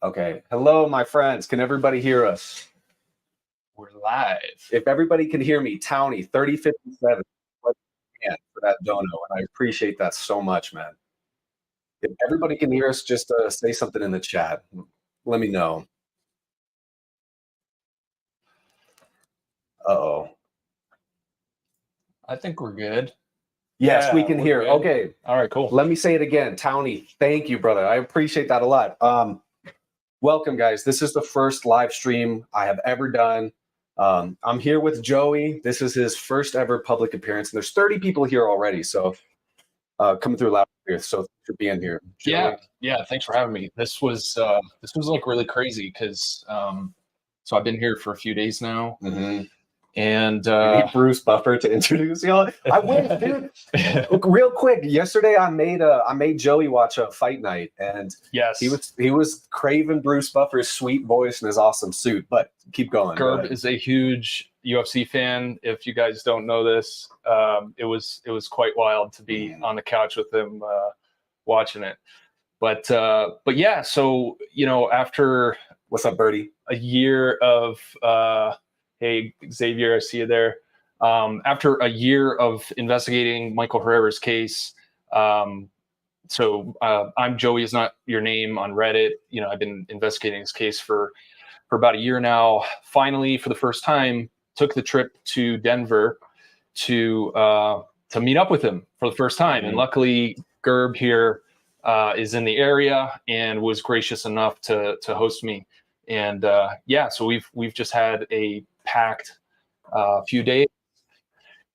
Okay. Hello, my friends. Can everybody hear us? We're live. If everybody can hear me, Townie 3057 for that dono, and I appreciate that so much, man. If everybody can hear us, just say something in the chat. Let me know. Uh-oh. I think we're good. Yes, we can hear. Good. Okay. All right, cool. Let me say it again. Townie, thank you, brother. I appreciate that a lot. Welcome, guys. This is the first live stream I have ever done. I'm here with Joey. This is his first ever public appearance, and there's 30 people here already. So coming through loud here. So thanks for being here. Joey. Yeah. Thanks for having me. This was like really crazy because so I've been here for a few days now. Mm-hmm. And you need Bruce Buffer to introduce y'all. I wish, dude. Real quick, yesterday I made Joey watch a fight night, and yes, he was craving Bruce Buffer's sweet voice and his awesome suit. But keep going. Gerb is a huge UFC fan. If you guys don't know this, it was quite wild to be on the couch with him watching it. But yeah, so after what's up, Birdie? A year of hey, Xavier, I see you there. After a year of investigating Michael Herrera's case, I'm Joeyisnotmyname on Reddit. I've been investigating this case for about a year now. Finally, for the first time, took the trip to Denver to meet up with him for the first time. And luckily, Gerb here is in the area and was gracious enough to host me. And so we've just had a packed few days,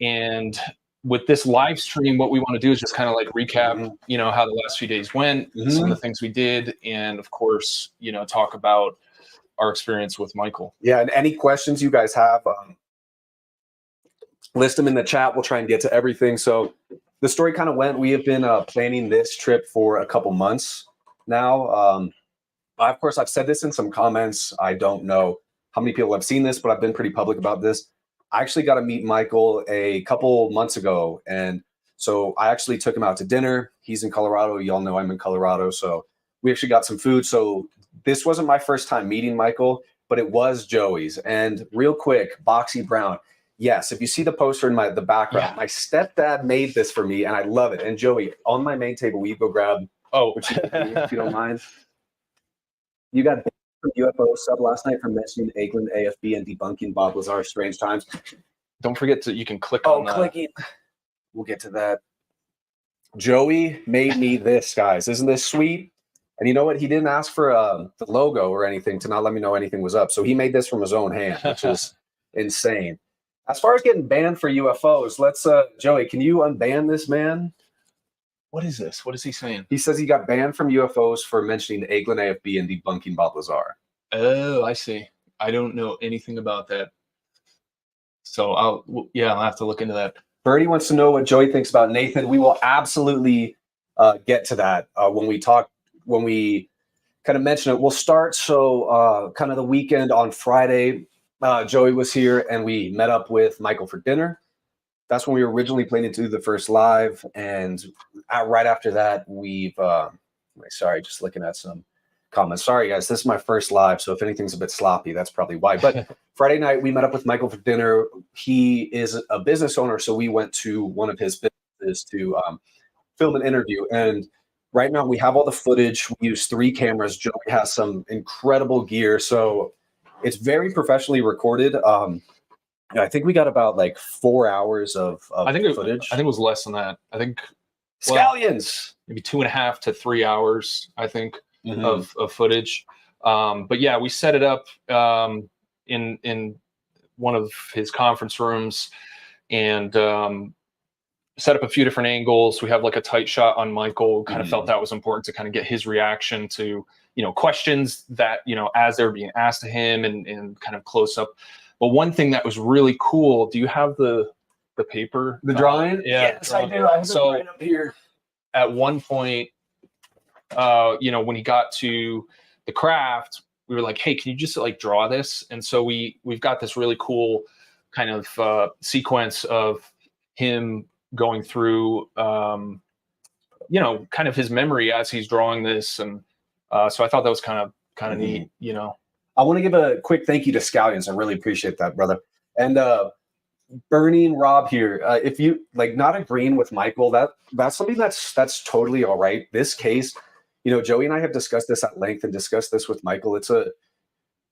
and with this live stream, what we want to do is just kind of like recap, how the last few days went, some of the things we did, and of course, talk about our experience with Michael. Yeah, and any questions you guys have, list them in the chat. We'll try and get to everything. So the story kind of went. We have been planning this trip for a couple months now. Of course, I've said this in some comments. I don't know how many people have seen this, but I've been pretty public about this. I actually got to meet Michael a couple months ago. And so I actually took him out to dinner. He's in Colorado. Y'all know I'm in Colorado. So we actually got some food. So this wasn't my first time meeting Michael, but it was Joey's. And real quick, Boxy Brown. Yes, if you see the poster in the background, my stepdad made this for me, and I love it. And Joey, on my main table, will you go grab? If you don't mind. You got from UFO sub last night from mentioning Eglin, AFB, and debunking Bob Lazar's Strange Times. Don't forget you can click on that. Clicking. We'll get to that. Joey made me this, guys. Isn't this sweet? And you know what? He didn't ask for the logo or anything to not let me know anything was up. So he made this from his own hand, which is insane. As far as getting banned for UFOs, let's Joey, can you unban this man? What is this? What is he saying? He says he got banned from UFOs for mentioning Eglin, AFB, and debunking Bob Lazar. Oh, I see. I don't know anything about that. So I'll have to look into that. Bertie wants to know what Joey thinks about Nathan. We will absolutely get to that when we kind of mention it. We'll start. So kind of the weekend on Friday, Joey was here and we met up with Michael for dinner. That's when we were originally planning to do the first live. And right after that, we've, sorry, just looking at some comments. Sorry, guys, this is my first live. So if anything's a bit sloppy, that's probably why. But Friday night, we met up with Michael for dinner. He is a business owner. So we went to one of his businesses to film an interview. And right now we have all the footage. We use 3 cameras. Joey has some incredible gear. So it's very professionally recorded. I think we got about like 4 hours of footage. I think it was less than that. I think Scallions, maybe 2.5 to 3 hours. I think of footage. But yeah, we set it up in one of his conference rooms and set up a few different angles. We have like a tight shot on Michael. Kind of felt that was important to kind of get his reaction to questions that as they were being asked to him and kind of close up. But one thing that was really cool, do you have the paper? The drawing? Yes, I do. I have it right up here. At one point, when he got to the craft, we were like, hey, can you just like draw this? And so we've got this really cool kind of sequence of him going through, kind of his memory as he's drawing this. And So I thought that was kind of neat, you know. I want to give a quick thank you to Scallions. I really appreciate that, brother. And Burning Rob here. If you like not agreeing with Michael, that's something that's totally all right. This case, you know, Joey and I have discussed this at length and discussed this with Michael.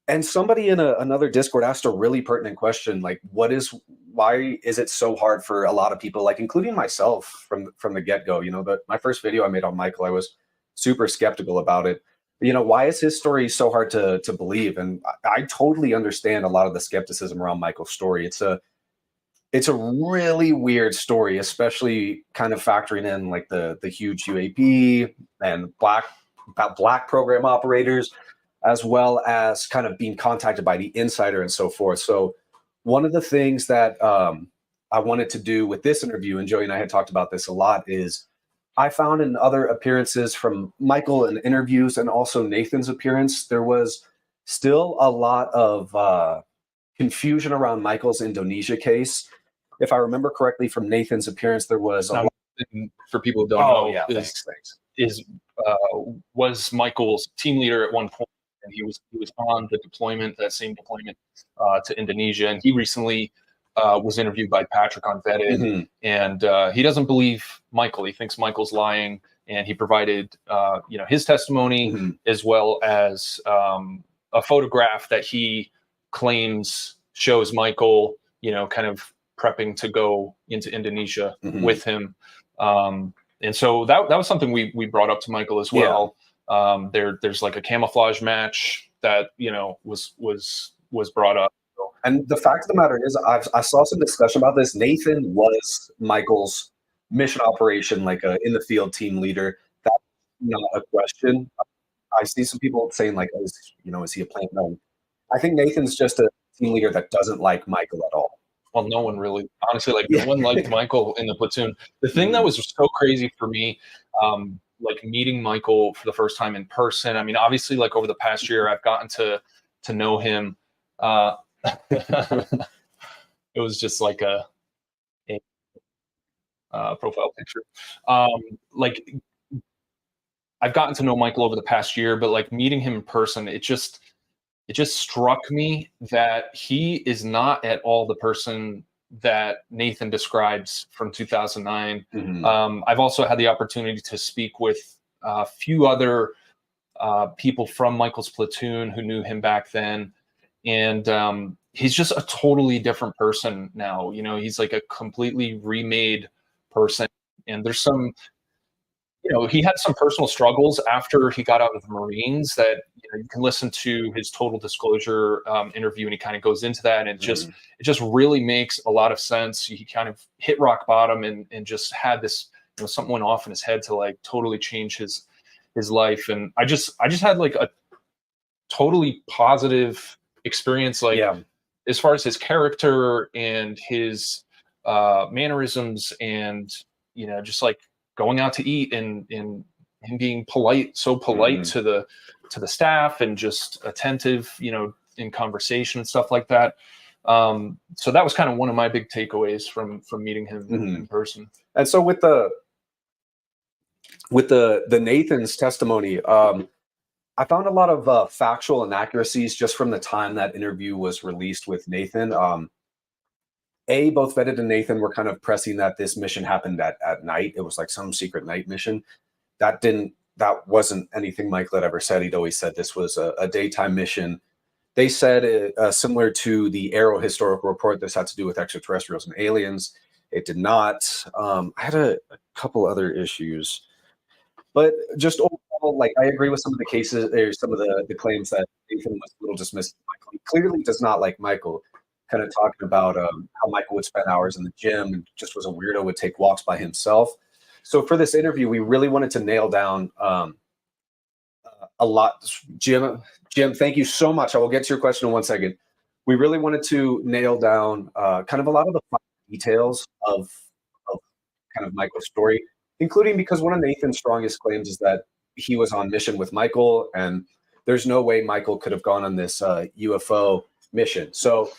And somebody in another Discord asked a really pertinent question, like, why is it so hard for a lot of people, like including myself from the get-go? You know, my first video I made on Michael, I was super skeptical about it. You know, why is his story so hard to believe? And I totally understand a lot of the skepticism around Michael's story. It's a really weird story, especially kind of factoring in like the huge UAP and black program operators, as well as kind of being contacted by the insider and so forth. So one of the things that I wanted to do with this interview, and Joey and I had talked about this a lot, is I found in other appearances from Michael in interviews and also Nathan's appearance, there was still a lot of confusion around Michael's Indonesia case. If I remember correctly from Nathan's appearance, there was now, for people who don't know, yeah, was Michael's team leader at one point, and he was on the deployment, that same deployment to Indonesia, and he recently was interviewed by Patrick on Vetted, and he doesn't believe Michael. He thinks Michael's lying, and he provided his testimony as well as a photograph that he claims shows Michael, kind of prepping to go into Indonesia with him. And so that was something we brought up to Michael as well. Yeah. There's like a camouflage match that, was brought up. And the fact of the matter is, I saw some discussion about this. Nathan was Michael's mission operation, like in the field team leader. That's not a question. I see some people saying like, is he a plant? No. I think Nathan's just a team leader that doesn't like Michael at all. Well, no one really, honestly, no one liked Michael in the platoon. The thing that was so crazy for me, like meeting Michael for the first time in person. I mean, obviously, like over the past year, I've gotten to know him. It was just like a profile picture. Like I've gotten to know Michael over the past year, but like meeting him in person, it just struck me that he is not at all the person that Nathan describes from 2009. I've also had the opportunity to speak with a few other people from Michael's platoon who knew him back then. And he's just a totally different person now. He's like a completely remade person. And there's some, he had some personal struggles after he got out of the Marines that you can listen to his total disclosure interview, and he kind of goes into that, and it just really makes a lot of sense. He kind of hit rock bottom and just had this, something went off in his head to like totally change his life. And I just had like a totally positive experience, like as far as his character and his mannerisms, and just like going out to eat and him being polite to the staff and just attentive, in conversation and stuff like that. So that was kind of one of my big takeaways from meeting him in person. And so with the Nathan's testimony, I found a lot of factual inaccuracies just from the time that interview was released with Nathan. Both Vetted and Nathan were kind of pressing that this mission happened at night. It was like some secret night mission. That wasn't anything Michael had ever said. He'd always said this was a daytime mission. They said similar to the AARO historical report, this had to do with extraterrestrials and aliens. It did not. I had a couple other issues, but just overall, like I agree with some of the cases. There's some of the claims that Nathan was a little dismissive. Michael. He clearly does not like Michael. Kind of talking about how Michael would spend hours in the gym and just was a weirdo, would take walks by himself. So for this interview, we really wanted to nail down a lot. Jim, thank you so much. I will get to your question in 1 second. We really wanted to nail down kind of a lot of the details of kind of Michael's story, including because one of Nathan's strongest claims is that he was on mission with Michael, and there's no way Michael could have gone on this UFO mission. So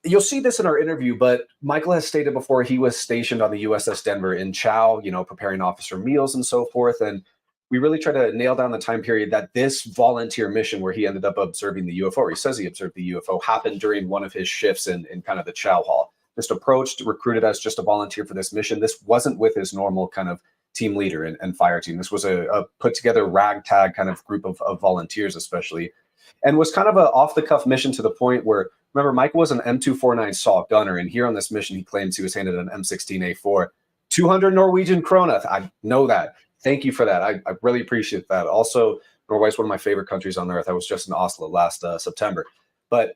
you'll see this in our interview, but Michael has stated before he was stationed on the USS Denver in Chow, preparing officer meals and so forth. And we really try to nail down the time period that this volunteer mission where he ended up observing the UFO, or he says he observed the UFO, happened during one of his shifts in kind of the chow hall. Just approached, recruited as just a volunteer for this mission. This wasn't with his normal kind of team leader and fire team. This was a put together ragtag kind of group of volunteers, especially, and was kind of an off the cuff mission to the point where, remember, Michael was an M249 SAW gunner, and here on this mission, he claims he was handed an M16A4, 200 Norwegian krona. I know that. Thank you for that. I really appreciate that. Also, Norway is one of my favorite countries on earth. I was just in Oslo last September. But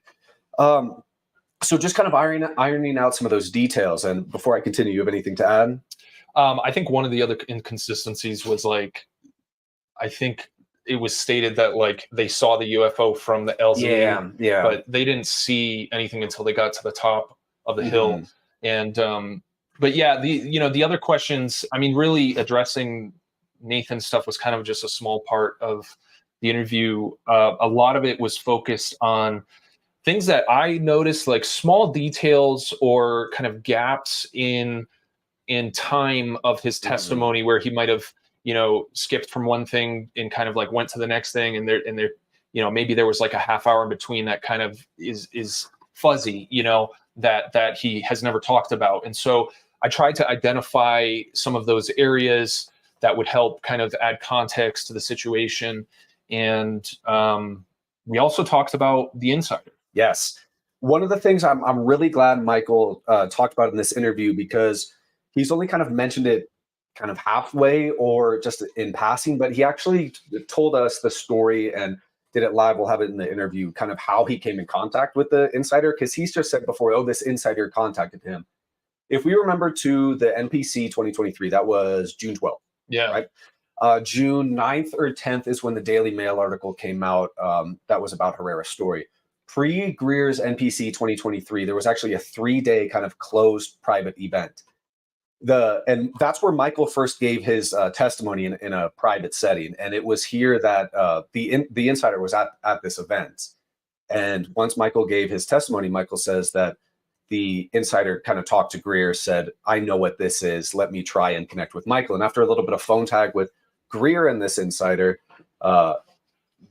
so just kind of ironing out some of those details. And before I continue, you have anything to add? I think one of the other inconsistencies was, like, I think it was stated that, like, they saw the UFO from the LZ, but they didn't see anything until they got to the top of the hill. And but yeah, the other questions, I mean, really addressing Nathan's stuff was kind of just a small part of the interview. A lot of it was focused on things that I noticed, like small details or kind of gaps in time of his testimony, where he might have, skipped from one thing and kind of like went to the next thing, and there, maybe there was like a half hour in between that kind of is fuzzy, that he has never talked about. And so I tried to identify some of those areas that would help kind of add context to the situation. And we also talked about the insider. Yes. One of the things I'm really glad Michael talked about in this interview, because he's only kind of mentioned it kind of halfway or just in passing, but he actually told us the story and did it live. We'll have it in the interview, kind of how he came in contact with the insider, because he's just said before, oh, this insider contacted him. If we remember to the NPC 2023, that was June 12th. Yeah. Right. June 9th or 10th is when the Daily Mail article came out that was about Herrera's story. Pre-Greer's NPC 2023, there was actually a 3-day kind of closed private event. And that's where Michael first gave his testimony in a private setting. And it was here that the insider was at this event. And once Michael gave his testimony, Michael says that the insider kind of talked to Greer, said, I know what this is. Let me try and connect with Michael. And after a little bit of phone tag with Greer and this insider,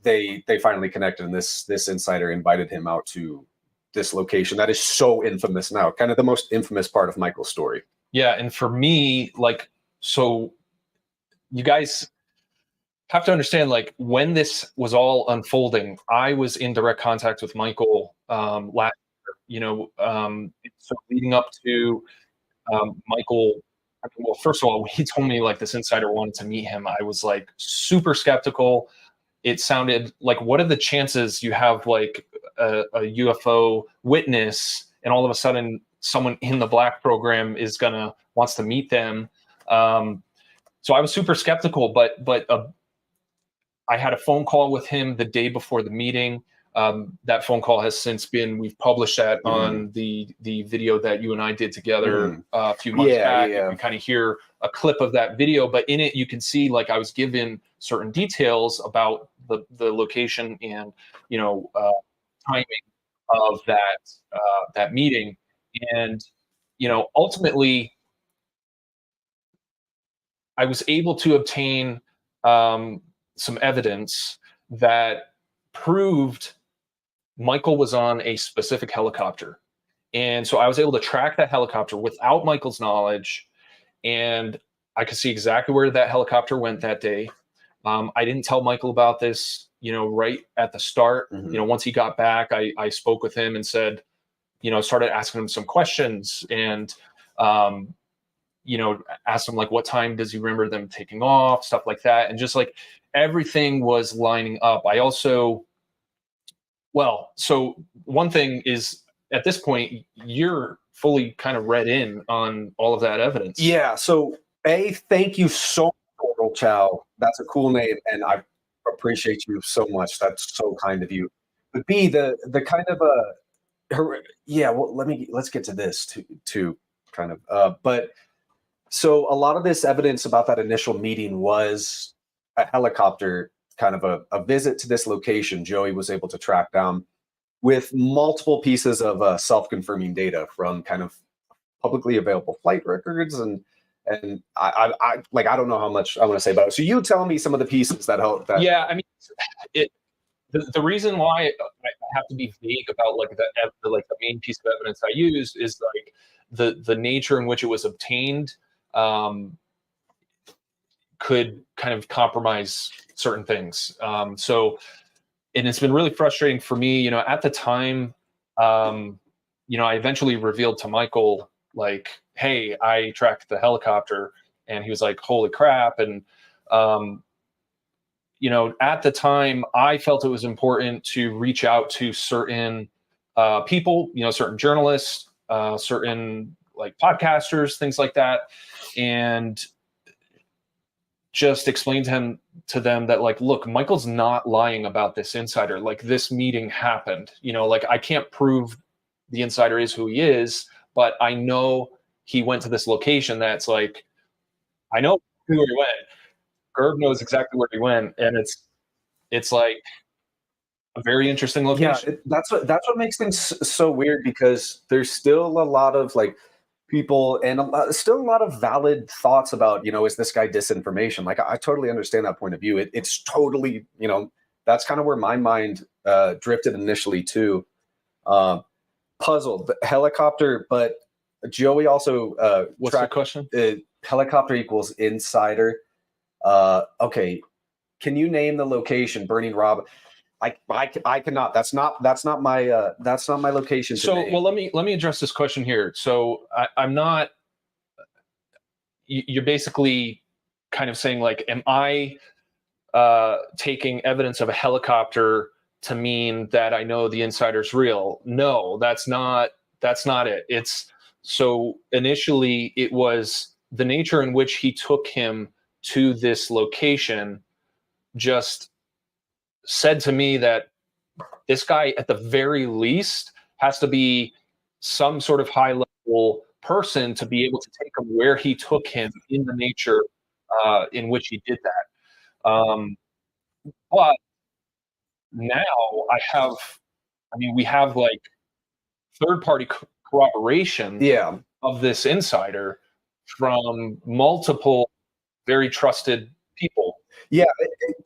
they finally connected. And this insider invited him out to this location that is so infamous now, kind of the most infamous part of Michael's story. Yeah. And for me, like, so you guys have to understand, like, when this was all unfolding, I was in direct contact with Michael last year, so leading up to Michael. Well, first of all, when he told me like this insider wanted to meet him, I was like super skeptical. It sounded like, what are the chances you have like a UFO witness and all of a sudden someone in the black program wants to meet them? So I was super skeptical, but I had a phone call with him the day before the meeting. That phone call has since we've published that on the video that you and I did together a few months back. You can kind of hear a clip of that video, but in it you can see, like, I was given certain details about the location and timing of that meeting, and ultimately I was able to obtain some evidence that proved Michael was on a specific helicopter. And so I was able to track that helicopter without Michael's knowledge, and I could see exactly where that helicopter went that day. I didn't tell Michael about this, right at the start. Once he got back, I spoke with him and said, started asking him some questions, and asked him like, what time does he remember them taking off, stuff like that. And just like everything was lining up. So one thing is, at this point, you're fully kind of read in on all of that evidence. Yeah. So thank you so much, Oral Chow. That's a cool name, and I appreciate you so much. That's so kind of you. But B, the kind of well, let's get to this too kind of. But so a lot of this evidence about that initial meeting was a helicopter, kind of a visit to this location Joey was able to track down with multiple pieces of self-confirming data from kind of publicly available flight records and And I don't know how much I want to say about it. So you tell me some of the pieces that help. That Yeah, I mean, the reason why I have to be vague about like the main piece of evidence I use is like the nature in which it was obtained could kind of compromise certain things. So, and it's been really frustrating for me. You know, at the time, you know, I eventually revealed to Michael, like, hey, I tracked the helicopter, and he was like, holy crap. And you know, at the time, I felt it was important to reach out to certain people, you know, certain journalists, certain like podcasters, things like that, and just explain to them that, like, look, Michael's not lying about this insider. Like, this meeting happened. You know, like, I can't prove the insider is who he is, but I know he went to this location. That's like, I know where he went. Gerb knows exactly where he went, and it's like a very interesting location. Yeah, that's what makes things so weird, because there's still a lot of like people and still a lot of valid thoughts about, you know, is this guy disinformation? Like, I totally understand that point of view. It's totally, you know, that's kind of where my mind drifted initially too. Puzzled helicopter, but Joey also What's the question? Helicopter equals insider. Okay, can you name the location? Burning Rob. I cannot. That's not my location. So, today. well, let me address this question here. So, I'm not. You're basically kind of saying, like, am I taking evidence of a helicopter to mean that I know the insider's real? No, that's not it. It's so initially it was the nature in which he took him to this location just said to me that this guy, at the very least, has to be some sort of high level person to be able to take him where he took him in the nature in which he did that. But now we have like third party corroboration Yeah, of this insider from multiple very trusted people. yeah.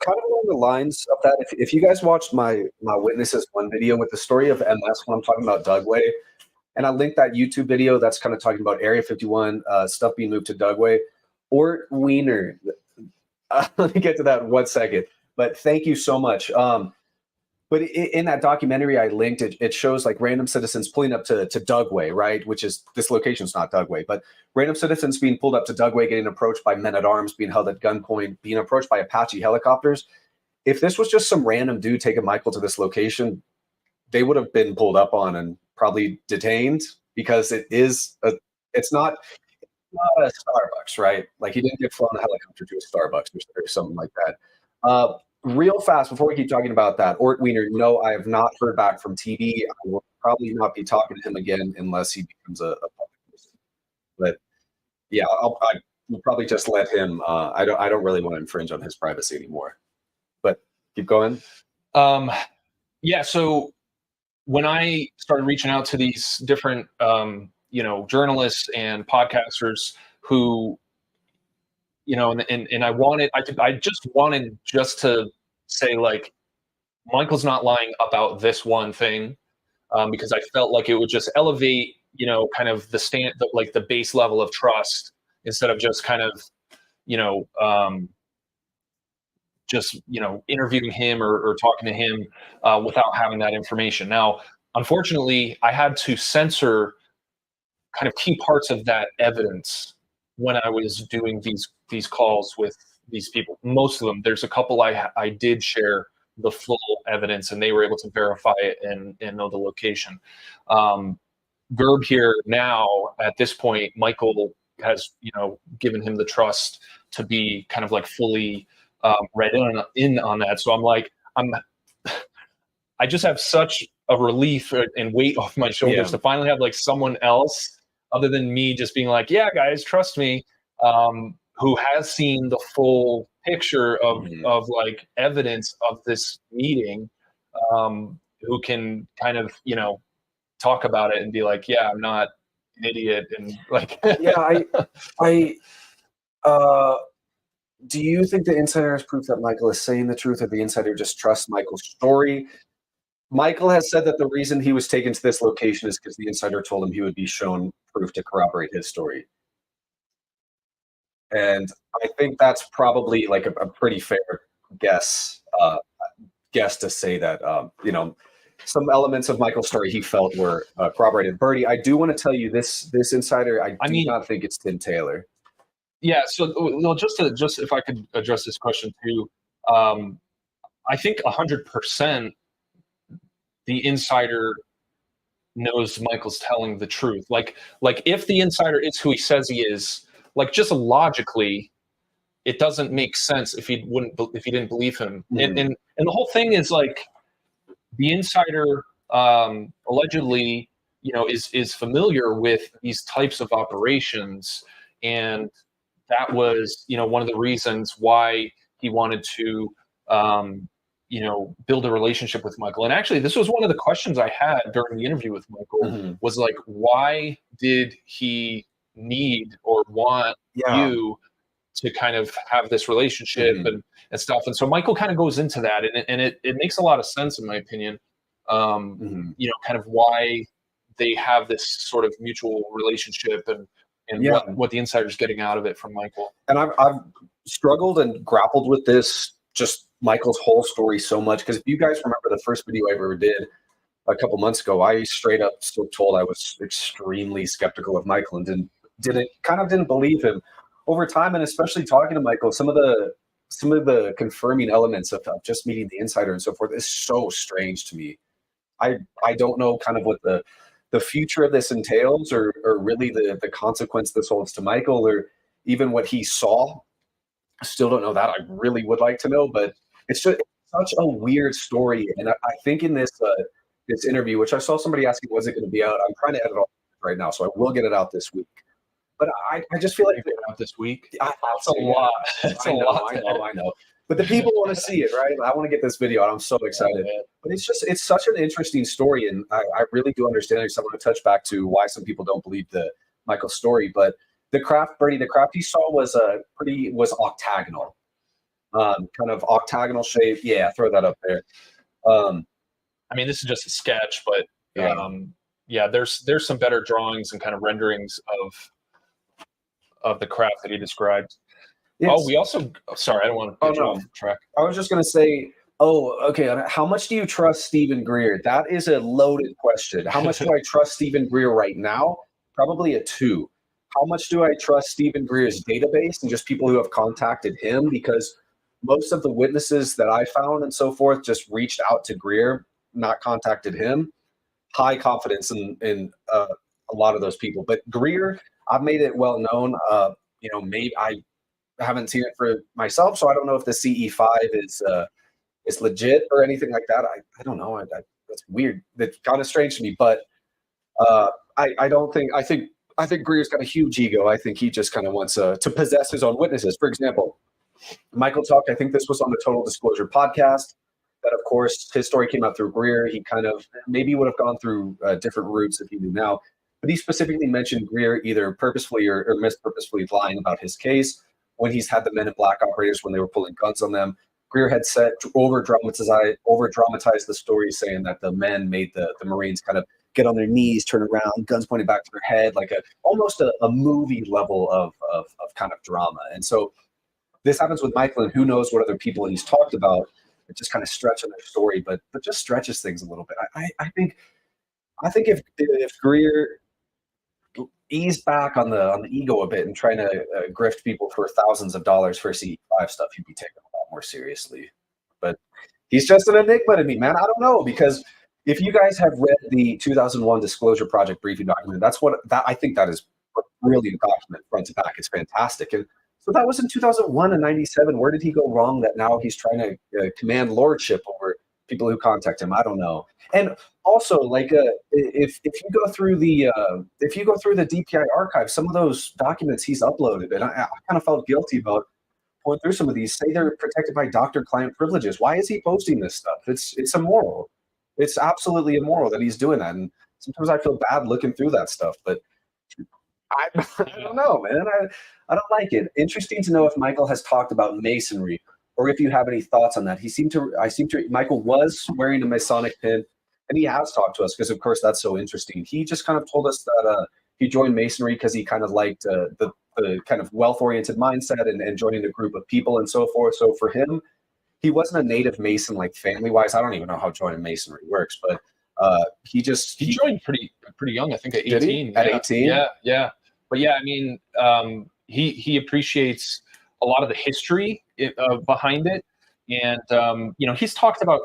Kind of along the lines of that. If you guys watched my Witnesses One video with the story of MS, when I'm talking about Dugway, and I linked that YouTube video that's kind of talking about Area 51 stuff being moved to Dugway or Wiener. Let me get to that in 1 second. But thank you so much. But in that documentary I linked, it shows like random citizens pulling up to Dugway, right? Which is, this location's not Dugway, but random citizens being pulled up to Dugway, getting approached by men at arms, being held at gunpoint, being approached by Apache helicopters. If this was just some random dude taking Michael to this location, they would have been pulled up on and probably detained, because it's not a Starbucks, right? Like, he didn't get flown a helicopter to a Starbucks or something like that. Real fast, before we keep talking about that, Ort Wiener, no, I have not heard back from TV. I will probably not be talking to him again unless he becomes a public person. But yeah, I will probably just let him. I don't really want to infringe on his privacy anymore. But keep going. Yeah. So when I started reaching out to these different, you know, journalists and podcasters who, you know, and I just wanted to say, like, Michael's not lying about this one thing, because I felt like it would just elevate, you know, kind of like the base level of trust, instead of just kind of, you know, just, you know, interviewing him or talking to him without having that information. Now, unfortunately, I had to censor kind of key parts of that evidence when I was doing these calls with these people. Most of them, there's a couple I did share the full evidence, and they were able to verify it and know the location. Gerb here now, at this point, Michael has, you know, given him the trust to be kind of like fully read in on that. So I'm like, I just have such a relief and weight off my shoulders to finally have like someone else other than me just being like, yeah, guys, trust me, who has seen the full picture of like evidence of this meeting, who can kind of, you know, talk about it and be like, yeah, I'm not an idiot. And like, Yeah, Do you think the insider has proof that Michael is saying the truth, or the insider just trusts Michael's story? Michael has said that the reason he was taken to this location is because the insider told him he would be shown proof to corroborate his story. And I think that's probably like a pretty fair guess to say that some elements of Michael's story he felt were corroborated. Birdie, I do want to tell you this insider. I do not think it's Tim Taylor. Yeah. So, well, just if I could address this question too, I think 100% the insider knows Michael's telling the truth. Like if the insider is who he says he is, like just logically, it doesn't make sense if he didn't believe him. Mm-hmm. And the whole thing is like the insider allegedly, is familiar with these types of operations, and that was, one of the reasons why he wanted to, build a relationship with Michael. And actually, this was one of the questions I had during the interview with Michael. Mm-hmm. Was like, why did he need or want you to kind of have this relationship mm-hmm. and stuff? And so Michael kind of goes into that, and it makes a lot of sense in my opinion. Mm-hmm. Kind of why they have this sort of mutual relationship and what the insider's getting out of it from Michael. And I've struggled and grappled with this, just Michael's whole story so much, because if you guys remember the first video I ever did a couple months ago, I straight up told I was extremely skeptical of Michael and didn't believe him. Over time, and especially talking to Michael, some of the confirming elements of just meeting the insider and so forth is so strange to me. I don't know kind of what the future of this entails, or really the consequence this holds to Michael, or even what he saw. I still don't know that. I really would like to know, but it's just such a weird story. And I think in this interview, which I saw somebody asking, was it going to be out? I'm trying to edit all right now, so I will get it out this week. But I just feel like get it out this week. That's a lot. That's a lot. I know. But the people want to see it, right? I want to get this video out. I'm so excited. But it's such an interesting story, and I really do understand it. So I want to touch back to why some people don't believe the Michael story. But the craft he saw was octagonal, kind of octagonal shape. Yeah, throw that up there. I mean, this is just a sketch, but there's some better drawings and kind of renderings of the craft that he described. Yes. Oh, we also. Sorry, I don't want to get you off track. I was just going to say. Oh, okay. How much do you trust Stephen Greer? That is a loaded question. How much do I trust Stephen Greer right now? Probably a 2. How much do I trust Stephen Greer's database and just people who have contacted him? Because most of the witnesses that I found and so forth just reached out to Greer, not contacted him. High confidence in a lot of those people. But Greer, I've made it well known. Maybe I haven't seen it for myself, so I don't know if the CE5 is legit or anything like that. I don't know. That's weird. That's kind of strange to me. But I don't think. I think Greer's got a huge ego. I think he just kind of wants to possess his own witnesses. For example, Michael talked. I think this was on the Total Disclosure podcast. That of course his story came out through Greer. He kind of maybe would have gone through different routes if he knew now. But he specifically mentioned Greer either purposefully or mispurposefully lying about his case when he's had the Men in Black operators when they were pulling guns on them. Greer had said over dramatized the story, saying that the men made the Marines kind of get on their knees, turn around, guns pointing back to their head, like almost a movie level of kind of drama. And so this happens with Michael, and who knows what other people he's talked about. It just kind of stretching their story, but just stretches things a little bit. I think if Greer eased back on the ego a bit and trying to grift people for thousands of dollars for CE5 stuff, he'd be taken a lot more seriously. But he's just an enigma to me, man. I don't know, because if you guys have read the 2001 Disclosure Project briefing document, I think that is a brilliant document front to back. It's fantastic. And so that was in 2001 and 97. Where did he go wrong that now he's trying to command lordship over people who contact him? I don't know. And also, like, if you go through the DPI archive, some of those documents he's uploaded, and I kind of felt guilty about going through some of these. Say they're protected by doctor-client privileges. Why is he posting this stuff? It's immoral. It's absolutely immoral that he's doing that. And sometimes I feel bad looking through that stuff. But I don't know, man. I don't like it. Interesting to know if Michael has talked about Masonry or if you have any thoughts on that. Michael was wearing a Masonic pin, and he has talked to us because, of course, that's so interesting. He just kind of told us that he joined Masonry because he kind of liked the kind of wealth-oriented mindset and joining a group of people and so forth. So for him, he wasn't a native Mason, like family-wise. I don't even know how joining Masonry works, but he joined pretty young, I think at 18. At 18? Yeah. But yeah, I mean, he appreciates a lot of the history behind it. And, he's talked about,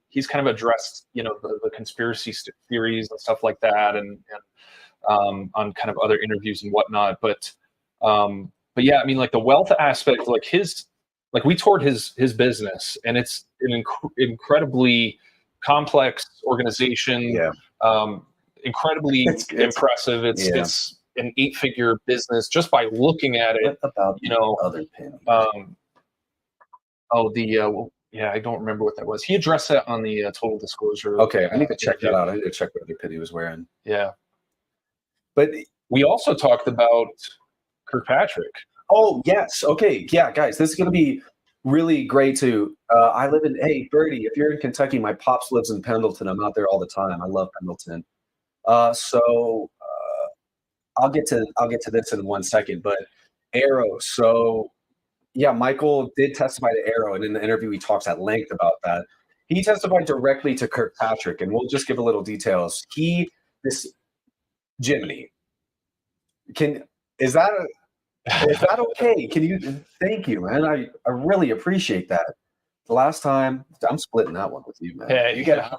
he's kind of addressed, the conspiracy theories and stuff like that and on kind of other interviews and whatnot. But yeah, I mean, like the wealth aspect, like we toured his business, and it's an incredibly complex organization. Yeah. Incredibly impressive. It's an 8-figure business just by looking at it. What about other pin? I don't remember what that was. He addressed that on the total disclosure. Okay, I need to check that out. I need to check what other pin he was wearing. Yeah, but we also talked about Kirkpatrick. Oh yes, okay, yeah, guys, this is gonna be really great too. I live in Birdie. If you're in Kentucky, my pops lives in Pendleton. I'm out there all the time. I love Pendleton. So I'll get to this in 1 second. But AARO. So yeah, Michael did testify to AARO, and in the interview he talks at length about that. He testified directly to Kirkpatrick, and we'll just give a little details. Jiminy. Is that okay? Can you? Thank you, man. I really appreciate that. The last time, I'm splitting that one with you, man. Yeah, you get. I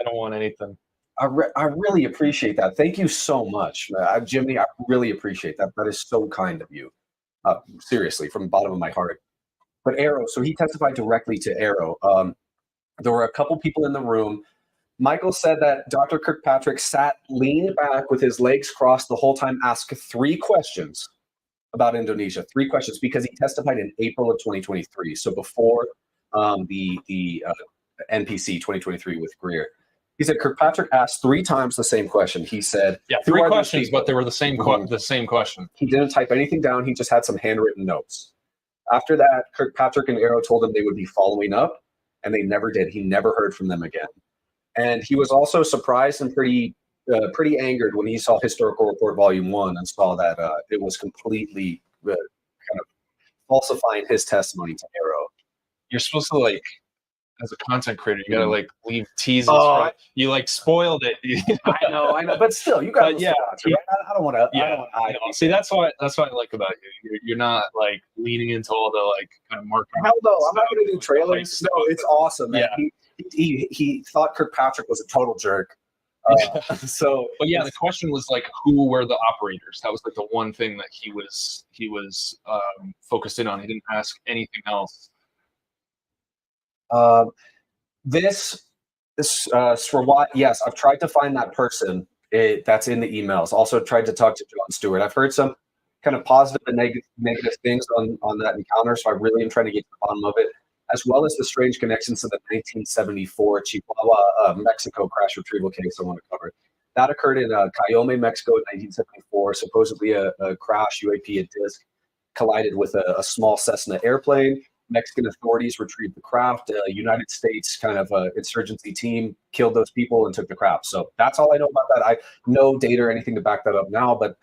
don't want anything. I really appreciate that. Thank you so much, Jimmy. I really appreciate that. That is so kind of you. Seriously, from the bottom of my heart. But AARO. So he testified directly to AARO. There were a couple people in the room. Michael said that Dr. Kirkpatrick sat leaning back with his legs crossed the whole time, asked 3 questions about Indonesia. 3 questions because he testified in April of 2023. So before the NPC 2023 with Greer. He said Kirkpatrick asked 3 times the same question. He said, "Yeah, 3 questions, but they were the same question." He didn't type anything down. He just had some handwritten notes. After that, Kirkpatrick and AARO told him they would be following up, and they never did. He never heard from them again. And he was also surprised and pretty angered when he saw Historical Report Volume 1 and saw that it was completely kind of falsifying his testimony to AARO. You're supposed to as a content creator, you gotta leave teases. Right? You spoiled it. I know, but still, you got. Yeah, right? I don't want to. Yeah, see, that's what I like about you. You're not leaning into all the kind of marketing. Hell no, I'm not gonna do trailers. No, it's awesome. Man. Yeah, he thought Kirkpatrick was a total jerk. But yeah, the question was who were the operators? That was the one thing that he was focused in on. He didn't ask anything else. This Swat, yes, I've tried to find that person. That's in the emails. Also tried to talk to John Stewart. I've heard some kind of positive and negative things on that encounter, so I really am trying to get to the bottom of it, as well as the strange connections to the 1974 Chihuahua, Mexico crash retrieval case I want to cover. That occurred in Cayome, Mexico in 1974. Supposedly a crash, UAP at Disc, collided with a small Cessna airplane. Mexican authorities retrieved the craft. United States kind of insurgency team killed those people and took the craft. So that's all I know about that. I no data or anything to back that up now, but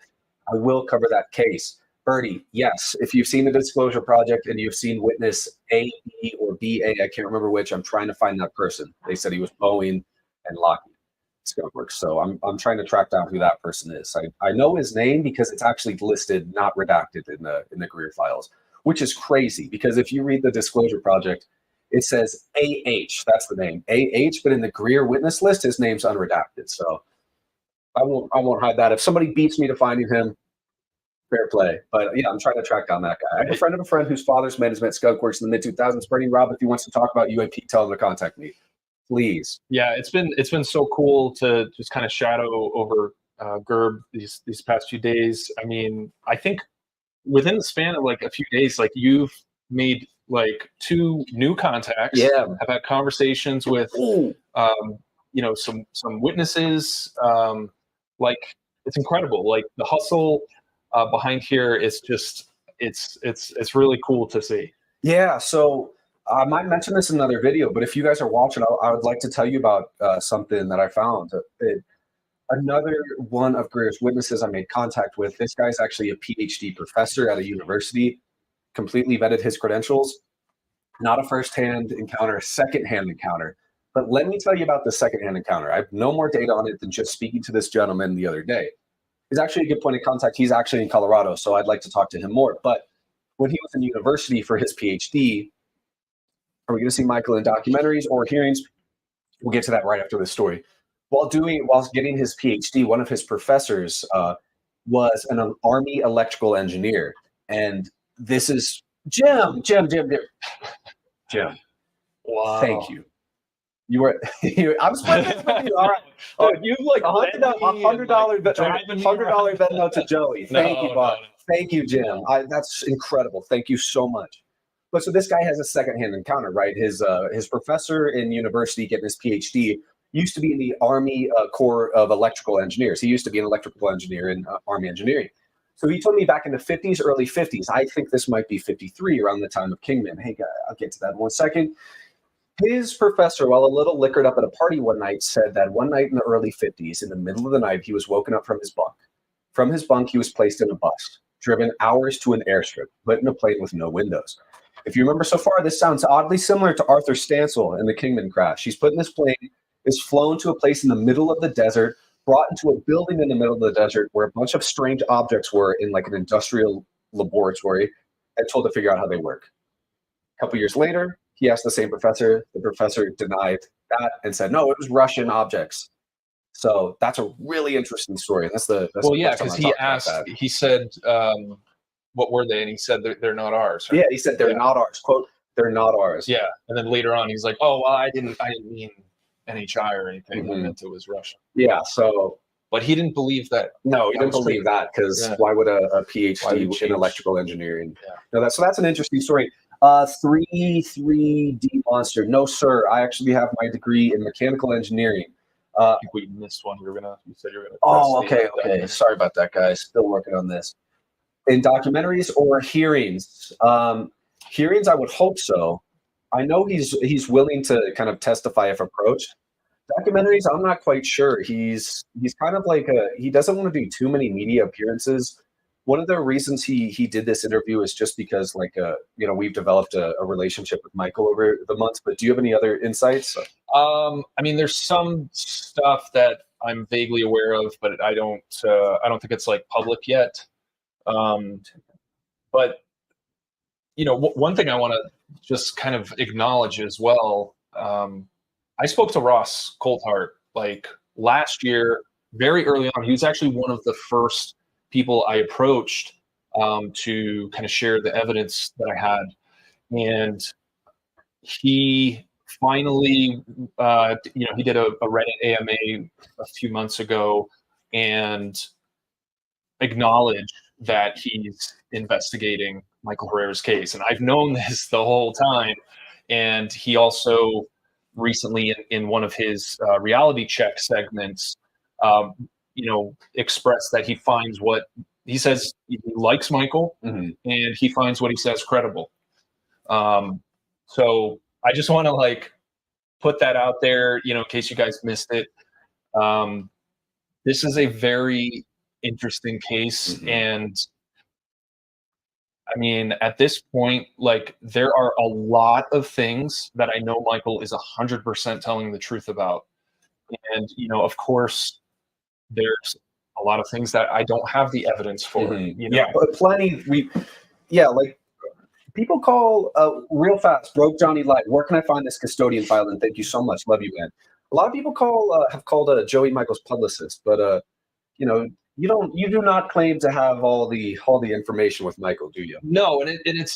I will cover that case. Birdie, yes. If you've seen the Disclosure Project and you've seen witness A, B, or BA, I can't remember which. I'm trying to find that person. They said he was Boeing and Lockheed Skunk. So I'm trying to track down who that person is. I know his name because it's actually listed, not redacted in the Greer files, which is crazy because if you read the Disclosure Project, it says AH, that's the name, AH, but in the Greer witness list, his name's unredacted. So I won't hide that. If somebody beats me to finding him, fair play. But yeah, I'm trying to track down that guy. I have a friend of a friend whose father's management skunk works in the mid-2000s. Bernie Rob, if he wants to talk about UAP, tell him to contact me, please. Yeah, it's been so cool to just kind of shadow over Gerb these past few days. I mean, I think within the span of a few days, you've made 2 new contacts. Yeah, have had conversations with some witnesses. it's incredible. Like the hustle behind here is just it's really cool to see. Yeah, so I might mention this in another video, but if you guys are watching, I would like to tell you about something that I found. Another one of Greer's witnesses I made contact with, this guy's actually a PhD professor at a university, completely vetted his credentials. Not a first-hand encounter, a second-hand encounter. But let me tell you about the second-hand encounter. I have no more data on it than just speaking to this gentleman the other day. He's actually a good point of contact. He's actually in Colorado, so I'd like to talk to him more. But when he was in university for his PhD, are we going to see Michael in documentaries or hearings? We'll get to that right after this story. While getting his PhD, one of his professors was an Army electrical engineer. And this is Jim. Wow. Thank you. You were. I'm splitting this with you. All right. Dude, you've like $100 bet note to Joey. Thank you, Bob. No. Thank you, Jim. That's incredible. Thank you so much. But so this guy has a secondhand encounter, right? His professor in university getting his PhD used to be in the Army Corps of Electrical Engineers. He used to be an electrical engineer in Army engineering. So he told me back in the 50s, early 50s, I think this might be 53, around the time of Kingman. Hey, I'll get to that in 1 second. His professor, while a little liquored up at a party one night, said that one night in the early 50s, in the middle of the night, he was woken up from his bunk. From his bunk, he was placed in a bus, driven hours to an airstrip, put in a plane with no windows. If you remember so far, this sounds oddly similar to Arthur Stancil in the Kingman crash. He's put in this plane, is flown to a place in the middle of the desert, brought into a building in the middle of the desert where a bunch of strange objects were in like an industrial laboratory, and told to figure out how they work. A couple years later, he asked the same professor. The professor denied that and said, no, it was Russian objects. So that's a really interesting story. That's because he asked, he said, what were they? And he said, they're not ours. Right? Yeah, he said, they're not ours. Quote, they're not ours. Yeah. And then later on, he's like, oh, well, I didn't mean NHI or anything. I meant it was Russian. Yeah. So, but he didn't believe that. No, he didn't believe that because why would a PhD in electrical engineering? Yeah. No, so that's an interesting story. 3D monster. No, sir. I actually have my degree in mechanical engineering. I think we missed one. You said you were gonna. Oh, okay. Sorry about that, guys. Still working on this. In documentaries or hearings? Hearings, I would hope so. I know he's willing to kind of testify if approached. Documentaries, I'm not quite sure. He's kind of like he doesn't want to do too many media appearances. One of the reasons he did this interview is just because we've developed a relationship with Michael over the months. But do you have any other insights? I mean, there's some stuff that I'm vaguely aware of, but I don't think it's like public yet. But one thing I want to just kind of acknowledge as well. I spoke to Ross Coulthart like last year, very early on. He was actually one of the first people I approached to kind of share the evidence that I had. And he finally, he did a Reddit AMA a few months ago and acknowledged that he's investigating Michael Herrera's case. And I've known this the whole time. And he also recently in one of his reality check segments, expressed that he finds what he says he likes Michael, and he finds what he says credible. So I just want to put that out there, in case you guys missed it. This is a very interesting case, and I mean, at this point, there are a lot of things that I know Michael is 100% telling the truth about, and of course, there's a lot of things that I don't have the evidence for. Yeah, but plenty. People call real fast. Broke Johnny Light. Where can I find this custodian file? And thank you so much. Love you, man. A lot of people have called Joey Michael's publicist, but you do not claim to have all the information with Michael, do you? No, and it's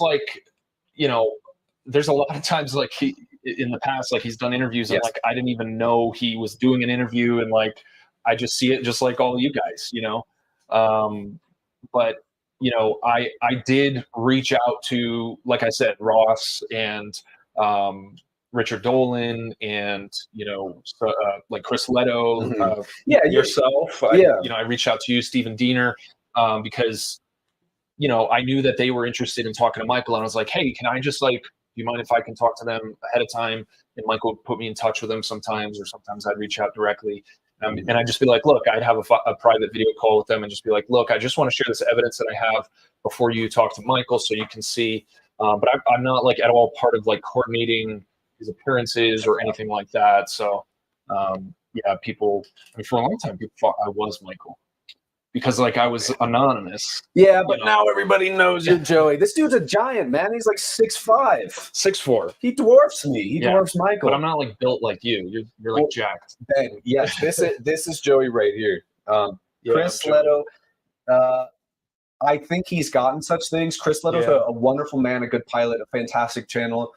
there's a lot of times he in the past he's done interviews and I didn't even know he was doing an interview, and I just see it just like all of you guys, but I did reach out to, like I said, Ross and Richard Dolan and, like Chris Leto, Yeah, yourself. yeah. I reached out to you, Stephen Diener, because, I knew that they were interested in talking to Michael. And I was like, hey, can I just do you mind if I can talk to them ahead of time? And Michael would put me in touch with them sometimes, or sometimes I'd reach out directly. And I'd just be like, look, I'd have a private video call with them and just be like, look, I just want to share this evidence that I have before you talk to Michael so you can see. But I'm not at all part of coordinating his appearances or anything like that. So, people, for a long time, people thought I was Michael because I was anonymous. Yeah, but now everybody knows you're Joey. This dude's a giant, man. He's 6'5", 6'4". He dwarfs me. He dwarfs Michael. But I'm not built like you. You're jacked. Ben, yes, this is Joey right here. Chris Leto. I think he's gotten such things. Chris Leto's a wonderful man, a good pilot, a fantastic channel.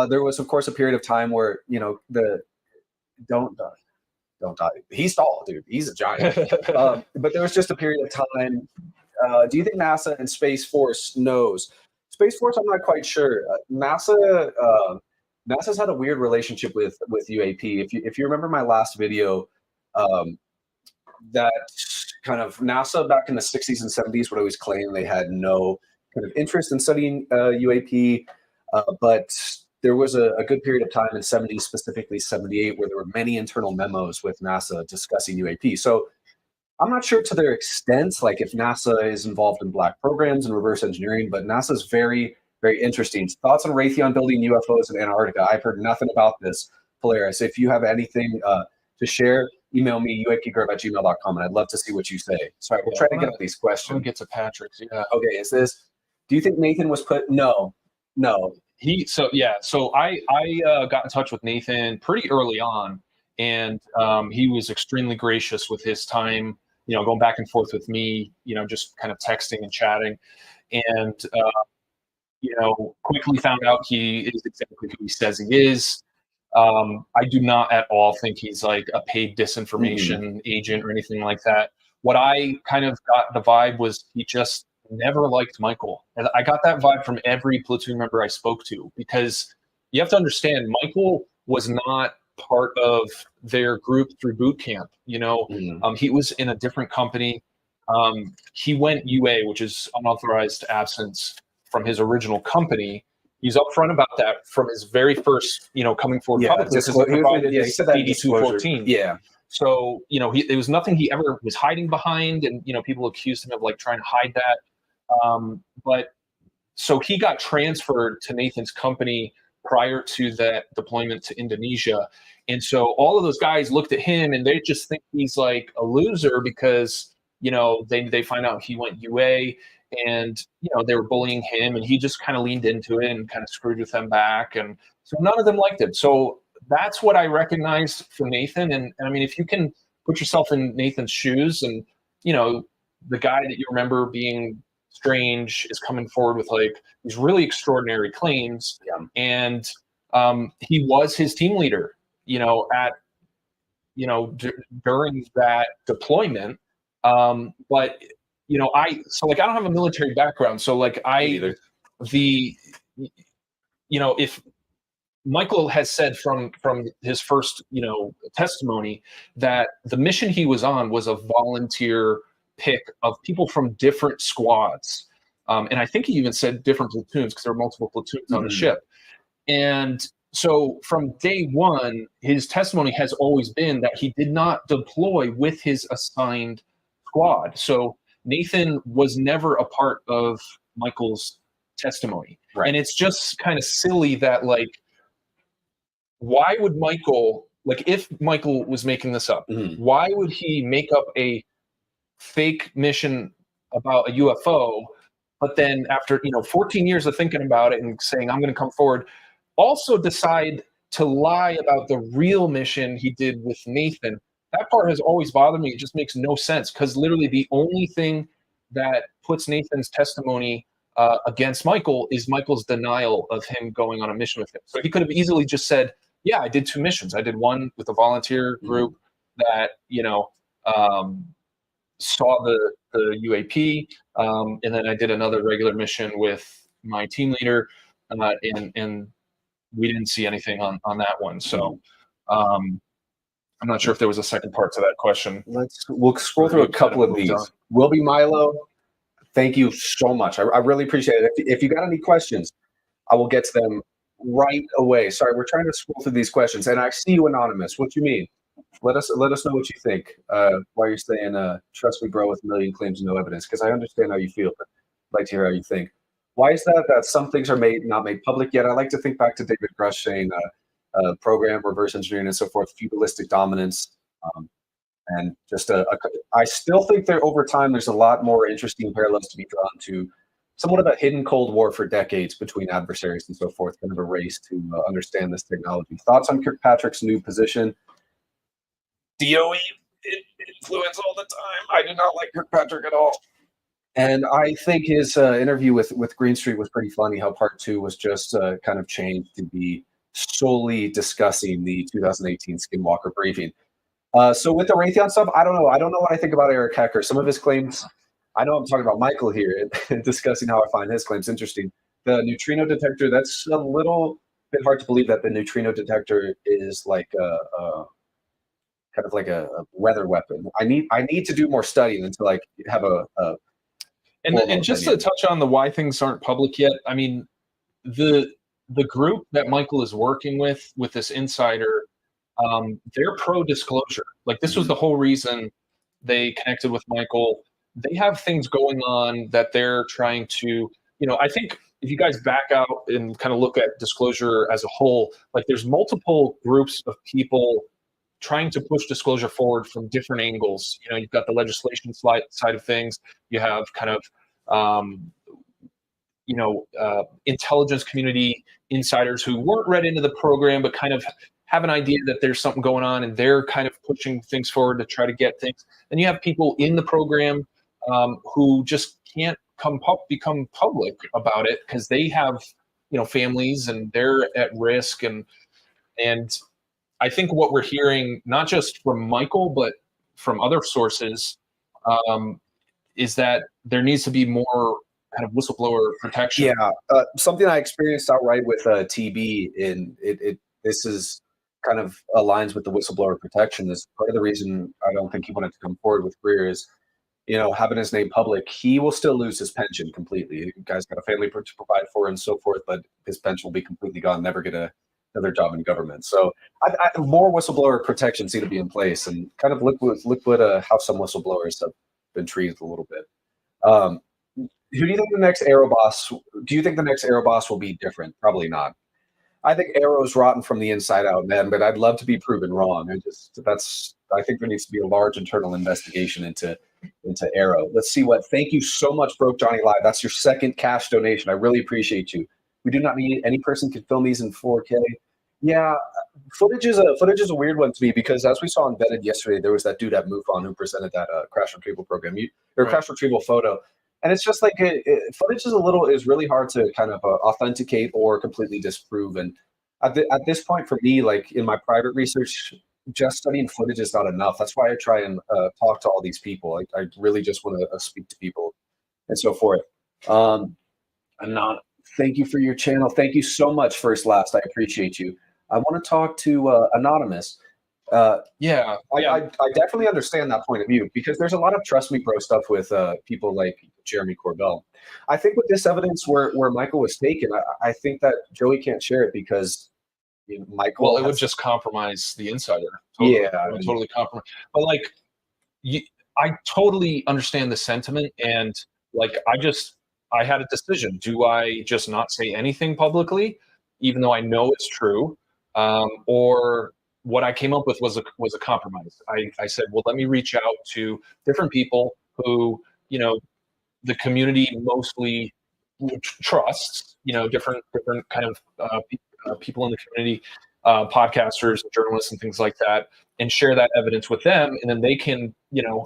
There was, of course, a period of time where don't die. He's tall, dude. He's a giant. But there was just a period of time. Do you think NASA and Space Force knows? Space Force, I'm not quite sure. NASA's had a weird relationship with UAP. If you remember my last video, that kind of NASA back in the 60s and 70s would always claim they had no kind of interest in studying UAP, but there was a good period of time in 70s, specifically 78, where there were many internal memos with NASA discussing UAP. So I'm not sure to their extent, if NASA is involved in black programs and reverse engineering, but NASA is very, very interesting. Thoughts on Raytheon building UFOs in Antarctica? I've heard nothing about this, Polaris. If you have anything to share, email me, uapgrub@gmail.com, and I'd love to see what you say. So we'll try to get at these questions. We'll get to Patrick's. Yeah. Okay, do you think Nathan was put? No. So I got in touch with Nathan pretty early on, and he was extremely gracious with his time, going back and forth with me, just kind of texting and chatting, and quickly found out he is exactly who he says he is. I do not at all think he's a paid disinformation agent or anything like that. What I kind of got the vibe was he just never liked Michael. And I got that vibe from every platoon member I spoke to, because you have to understand, Michael was not part of their group through boot camp. He was in a different company. He went UA, which is unauthorized absence, from his original company. He's upfront about that from his very first, coming forward publicly. He said that 8214. Yeah. So, it was nothing he ever was hiding behind, and, people accused him of trying to hide that. But so he got transferred to Nathan's company prior to that deployment to Indonesia. And so all of those guys looked at him and they just think he's a loser because, they find out he went UA, and, they were bullying him, and he just kind of leaned into it and kind of screwed with them back. And so none of them liked him. So that's what I recognized from Nathan. And I mean, if you can put yourself in Nathan's shoes, and, the guy that you remember being strange is coming forward with these really extraordinary claims. Yeah. And he was his team leader, during that deployment. But I don't have a military background. So if Michael has said from his first, testimony, that the mission he was on was a volunteer pick of people from different squads. And I think he even said different platoons, because there were multiple platoons on the ship. And so from day one, his testimony has always been that he did not deploy with his assigned squad. So Nathan was never a part of Michael's testimony. Right. And it's just kind of silly that why would Michael, if Michael was making this up, why would he make up a fake mission about a UFO, but then after 14 years of thinking about it and saying, I'm going to come forward, also decide to lie about the real mission he did with Nathan? That part has always bothered me. It just makes no sense, because literally the only thing that puts Nathan's testimony against Michael is Michael's denial of him going on a mission with him. So he could have easily just said, yeah, I did 2 missions. I did one with a volunteer group that, saw the UAP, and then I did another regular mission with my team leader, and we didn't see anything on that one. So I'm not sure if there was a second part to that question. We'll scroll through a couple of these. Will be Milo. Thank you so much. I really appreciate it. If you got any questions, I will get to them right away. Sorry, we're trying to scroll through these questions, and I see you, Anonymous. What you mean? Let us know what you think. Why you're saying, "Trust me, bro," with a million claims and no evidence, because I understand how you feel, but I'd like to hear how you think. Why is that? That some things are not made public yet. I like to think back to David Grush saying, "Program, reverse engineering, and so forth, feudalistic dominance." And just I still think that over time there's a lot more interesting parallels to be drawn to somewhat of a hidden Cold War for decades between adversaries and so forth, kind of a race to understand this technology. Thoughts on Kirkpatrick's new position? DOE influence all the time. I did not like Kirkpatrick at all. And I think his interview with Greenstreet was pretty funny, how part 2 was just kind of changed to be solely discussing the 2018 Skinwalker briefing. So with the Raytheon stuff, I don't know. I don't know what I think about Eric Hecker. Some of his claims, I know I'm talking about Michael here, discussing how I find his claims interesting. The neutrino detector, that's a little bit hard to believe that the neutrino detector is like a kind of like a weather weapon. I need to do more studying until I have a and just to touch on the why things aren't public yet. I mean, the group that Michael is working with this insider, they're pro disclosure. Like, this was the whole reason they connected with Michael. They have things going on that they're trying to, I think if you guys back out and kind of look at disclosure as a whole, like, there's multiple groups of people trying to push disclosure forward from different angles. You've got the legislation side of things. You have kind of, intelligence community insiders who weren't read into the program, but kind of have an idea that there's something going on, and they're kind of pushing things forward to try to get things. And you have people in the program who just can't become public about it because they have, families and they're at risk. And I think what we're hearing, not just from Michael, but from other sources, is that there needs to be more kind of whistleblower protection. Yeah, something I experienced outright with TB, in this is kind of aligns with the whistleblower protection. Is part of the reason I don't think he wanted to come forward with Greer is, having his name public, he will still lose his pension completely. The guy's got a family to provide for and so forth, but his pension will be completely gone, never get another job in government. So more whistleblower protections need to be in place, and kind of look what how some whistleblowers have been treated a little bit. Who do you think the next AARO boss? Do you think the next AARO boss will be different? Probably not. I think AARO's rotten from the inside out, man. But I'd love to be proven wrong. I think there needs to be a large internal investigation into AARO. Let's see what. Thank you so much, Broke Johnny Live. That's your second cash donation. I really appreciate you. We do not need any person can film these in 4K. Yeah, footage is a weird one to me, because as we saw in Vetted yesterday, there was that dude at MUFON who presented that crash retrieval program, crash retrieval photo. And it's just like footage is really hard to kind of authenticate or completely disprove. And at this point, for me, like in my private research, just studying footage is not enough. That's why I try and talk to all these people. I really just want to speak to people and so forth. Thank you for your channel. Thank you so much, First Last. I appreciate you. I want to talk to Anonymous. I definitely understand that point of view, because there's a lot of trust me bro stuff with people like Jeremy Corbell. I think with this evidence where Michael was taken, I think that Joey can't share it because Michael. Well, it would just compromise the insider. Totally. Yeah, it would totally compromise. But like, I totally understand the sentiment, and like, I had a decision. Do I just not say anything publicly, even though I know it's true, or what I came up with was a compromise. I said, well, let me reach out to different people who, the community mostly trusts, different kind of people in the community, podcasters, journalists, and things like that, and share that evidence with them. And then they can,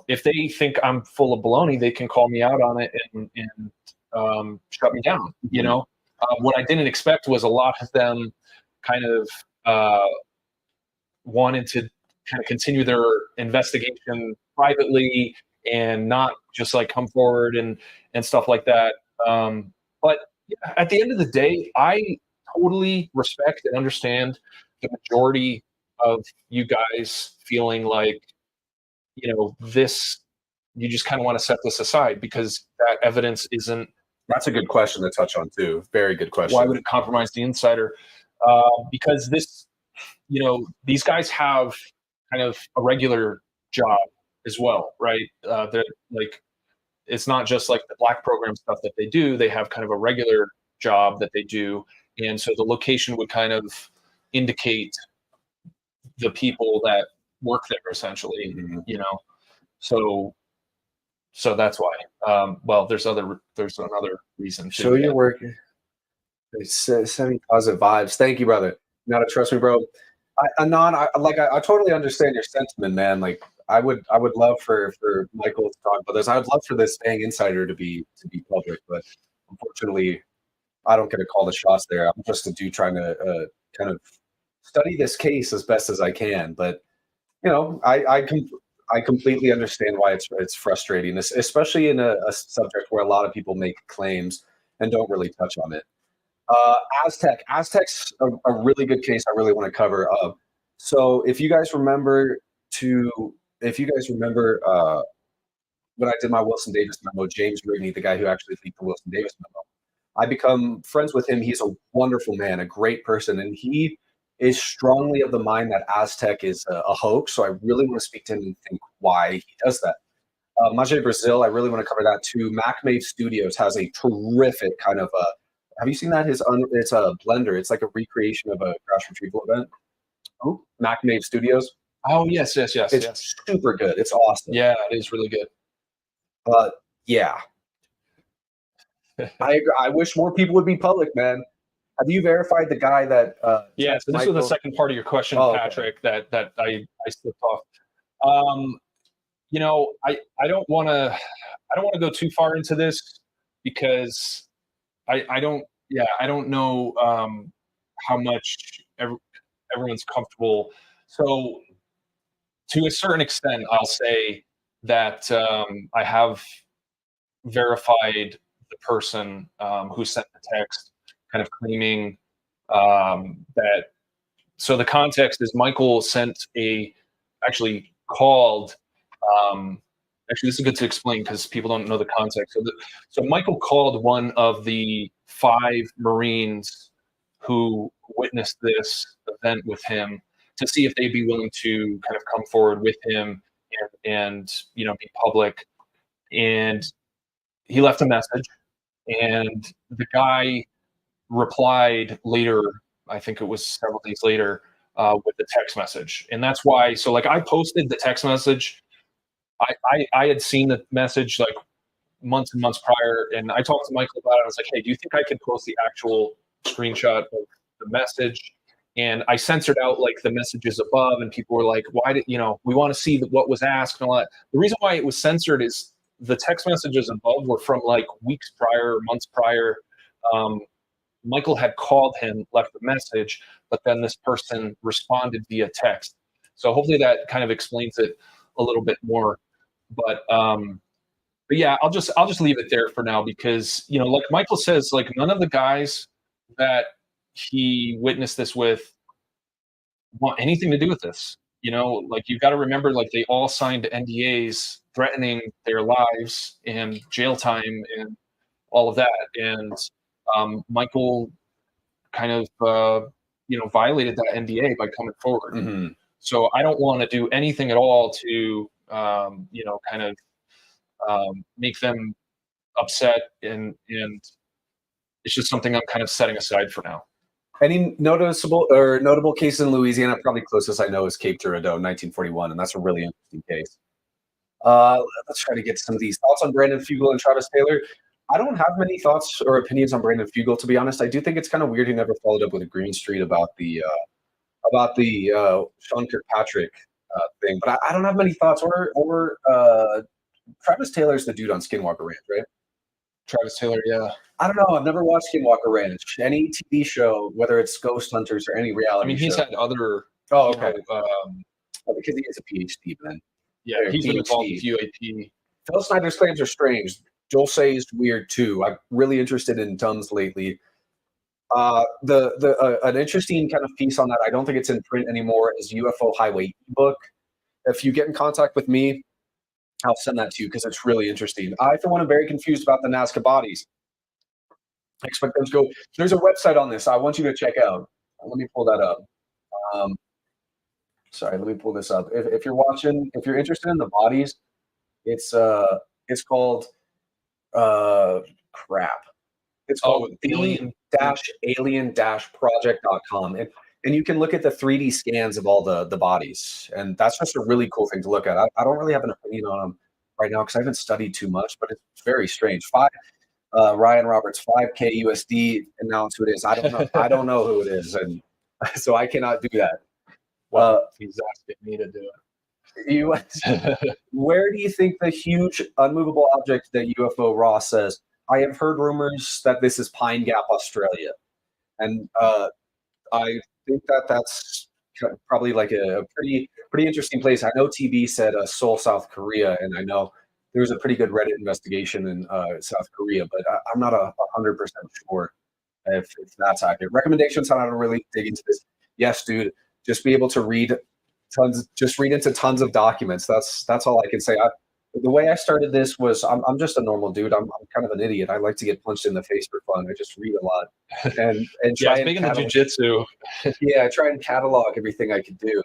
if they think I'm full of baloney, they can call me out on it and shut me down. What I didn't expect was a lot of them kind of wanted to kind of continue their investigation privately and not just like come forward and stuff like that. But at the end of the day, I totally respect and understand the majority of you guys feeling like, this, you just kind of want to set this aside because that evidence isn't. That's a good question to touch on too. Very good question. Why would it compromise the insider? Because this, these guys have kind of a regular job as well, right? They're like, it's not just like the black program stuff that they do. They have kind of a regular job that they do. And so the location would kind of indicate the people that work there essentially, So that's why. Well, there's another reason. Show your work. Sending positive vibes. Thank you, brother. You gotta trust me, bro. I totally understand your sentiment, man. Like I would love for Michael to talk about this. I would love for this Bang Insider to be public, but unfortunately, I don't get to call the shots there. I'm just a dude trying to kind of study this case as best as I can. But I completely understand why it's frustrating, especially in a subject where a lot of people make claims and don't really touch on it. Aztec's a really good case I really want to cover. So if you guys remember when I did my Wilson Davis memo, James Rigney, the guy who actually leaked the Wilson Davis memo, I become friends with him. He's a wonderful man, a great person, and he is strongly of the mind that Aztec is a hoax. So I really want to speak to him and think why he does that. Majay Brazil, I really want to cover that too. MacMave Studios has a terrific kind of have you seen that? It's a Blender. It's like a recreation of a crash retrieval event. Oh, MacMave Studios. Oh, yes. It's super good. It's awesome. Yeah, it is really good. Yeah. I wish more people would be public, man. Have you verified the guy that? Yeah, so this was the second part of your question, Patrick, okay. that I slipped off. I don't want to go too far into this because I don't know how much everyone's comfortable. So to a certain extent, I'll say that I have verified the person who sent the text, kind of claiming that. So the context is Michael actually called. Actually, this is good to explain because people don't know the context. So Michael called one of the 5 Marines who witnessed this event with him to see if they'd be willing to kind of come forward with him and be public. And he left a message, and the guy replied later. I think it was several days later with the text message, and that's why. So like I posted the text message. I had seen the message like months and months prior, and I talked to Michael about it. I was like, hey, do you think I could post the actual screenshot of the message? And I censored out like the messages above, and people were like, why did we want to see what was asked and all that. The reason why it was censored is the text messages above were from like weeks prior, months prior. Michael had called him, left a message, but then this person responded via text. So hopefully that kind of explains it a little bit more. But yeah, I'll just leave it there for now because like Michael says, like none of the guys that he witnessed this with want anything to do with this. Like you've got to remember, like they all signed NDAs threatening their lives and jail time and all of that. And Michael kind of violated that NDA by coming forward. Mm-hmm. So I don't want to do anything at all to kind of make them upset, and it's just something I'm kind of setting aside for now. Any notable cases in Louisiana? Probably closest I know is Cape Girardeau, 1941, and that's a really interesting case. Let's try to get some of these thoughts on Brandon Fugel and Travis Taylor. I don't have many thoughts or opinions on Brandon Fugel, to be honest. I do think it's kind of weird he never followed up with Green Street about the Sean Kirkpatrick thing, but I don't have many thoughts. Or Travis Taylor's the dude on Skinwalker Ranch, right? Travis Taylor, yeah. I don't know. I've never watched Skinwalker Ranch. Any TV show, whether it's Ghost Hunters or any reality. I mean, he's show. had other. Oh, okay. Because he has a PhD, man. Yeah, he's been involved with UAP. Phil Snyder's claims are strange. Joel Say is weird too. I'm really interested in Tums lately. An interesting kind of piece on that, I don't think it's in print anymore, is UFO Highway ebook. If you get in contact with me, I'll send that to you because it's really interesting. I, for one, am very confused about the Nazca bodies. I expect them to go. There's a website on this I want you to check out. Let me pull that up. Um, Sorry, let me pull this up. If you're watching, if you're interested in the bodies, it's called crap. It's called the-alien-project.com. And you can look at the 3D scans of all the bodies. And that's just a really cool thing to look at. I don't really have an opinion on them right now because I haven't studied too much, but it's very strange. Ryan Roberts, 5K USD, announce who it is. I don't know. I don't know who it is. And so I cannot do that. Well, he's asking me to do it. Where do you think the huge unmovable object that UFO Ross says? I have heard rumors that this is Pine Gap, Australia, and I think that's probably like a pretty interesting place. I know TB said Seoul, South Korea, and I know there's a pretty good Reddit investigation in South Korea, but I'm not 100% sure if that's accurate. Recommendations on how to really dig into this? Yes, dude. Just be able to read into tons of documents. That's all I can say. The way I started this was I'm just a normal dude. I'm kind of an idiot. I like to get punched in the face for fun. I just read a lot and try. Yeah, speaking of jujitsu. Yeah, I try and catalog everything I could do.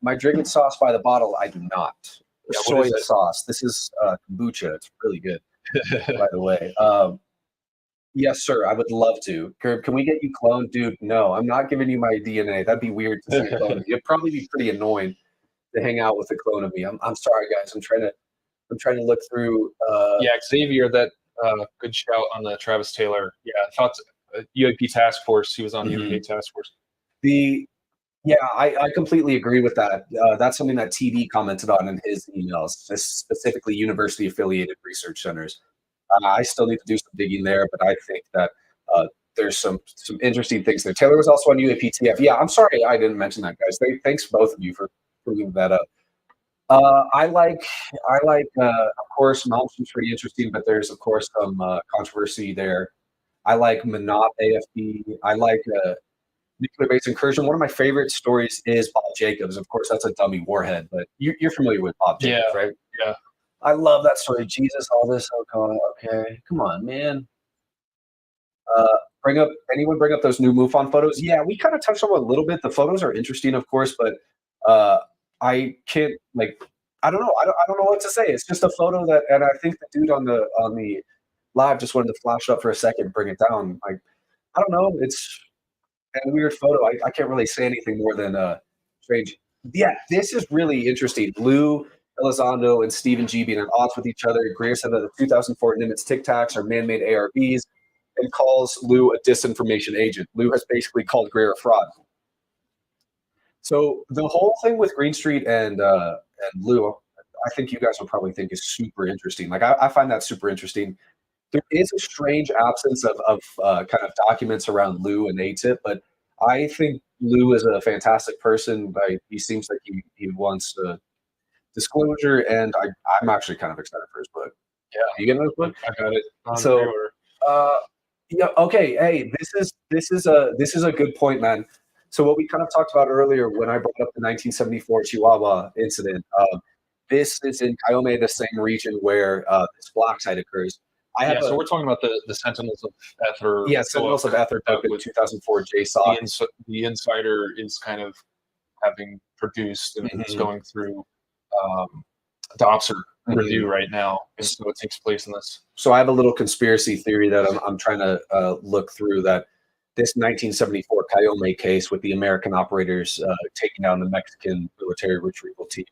Am I drinking sauce by the bottle? I do not. Soy sauce. This is kombucha. It's really good, by the way. Yes, sir. I would love to. Gerb, can we get you cloned? Dude, no, I'm not giving you my DNA. That'd be weird to say clone. It'd probably be pretty annoying to hang out with a clone of me. I'm sorry, guys. I'm trying to look through. Yeah, Xavier, that good shout on the Travis Taylor. Yeah, thoughts UAP Task Force. He was on UAP Task Force. I completely agree with that. That's something that TD commented on in his emails, specifically university affiliated research centers. I still need to do some digging there, but I think that there's some interesting things there. Taylor was also on UAPTF. Yeah, I'm sorry I didn't mention that, guys. Thanks both of you for bringing that up. I like of course, Malmstrom's pretty interesting, but there's of course some controversy there. I like Monop AFB. I like nuclear base incursion. One of my favorite stories is Bob Jacobs. Of course, that's a dummy warhead, but you're familiar with Bob Jacobs, right? Yeah. I love that story. Jesus, all this. Okay, come on, man. Bring up those new MUFON photos. Yeah, we kind of touched on it a little bit. The photos are interesting, of course, but I can't I don't know. I don't know what to say. It's just a photo that, and I think the dude on the live just wanted to flash up for a second and bring it down. I don't know. It's a weird photo. I can't really say anything more than strange. Yeah, this is really interesting. Lou Elizondo and Stephen G being at odds with each other. Greer said that the 2004 Nimitz Tic Tacs are man-made ARBs and calls Lou a disinformation agent. Lou has basically called Greer a fraud. So the whole thing with Green Street and Lou, I think you guys will probably think is super interesting. Like I find that super interesting. There is a strange absence of kind of documents around Lou and ATIP, but I think Lou is a fantastic person. He seems like he wants disclosure, and I'm actually kind of excited for his book. Yeah, you getting this book? I got it. So, yeah, okay. Hey, this is a good point, man. So what we kind of talked about earlier when I brought up the 1974 Chihuahua incident, this is in Cayome, the same region where this black site occurs. So we're talking about the Sentinels of Ether. Yeah, Sentinels of Ether with 2004 JSOC. The insider is kind of having produced and is going through DOPSR review right now, and so it takes place in this. So I have a little conspiracy theory that I'm trying to look through, that this 1974 Cayome case with the American operators taking down the Mexican military retrieval team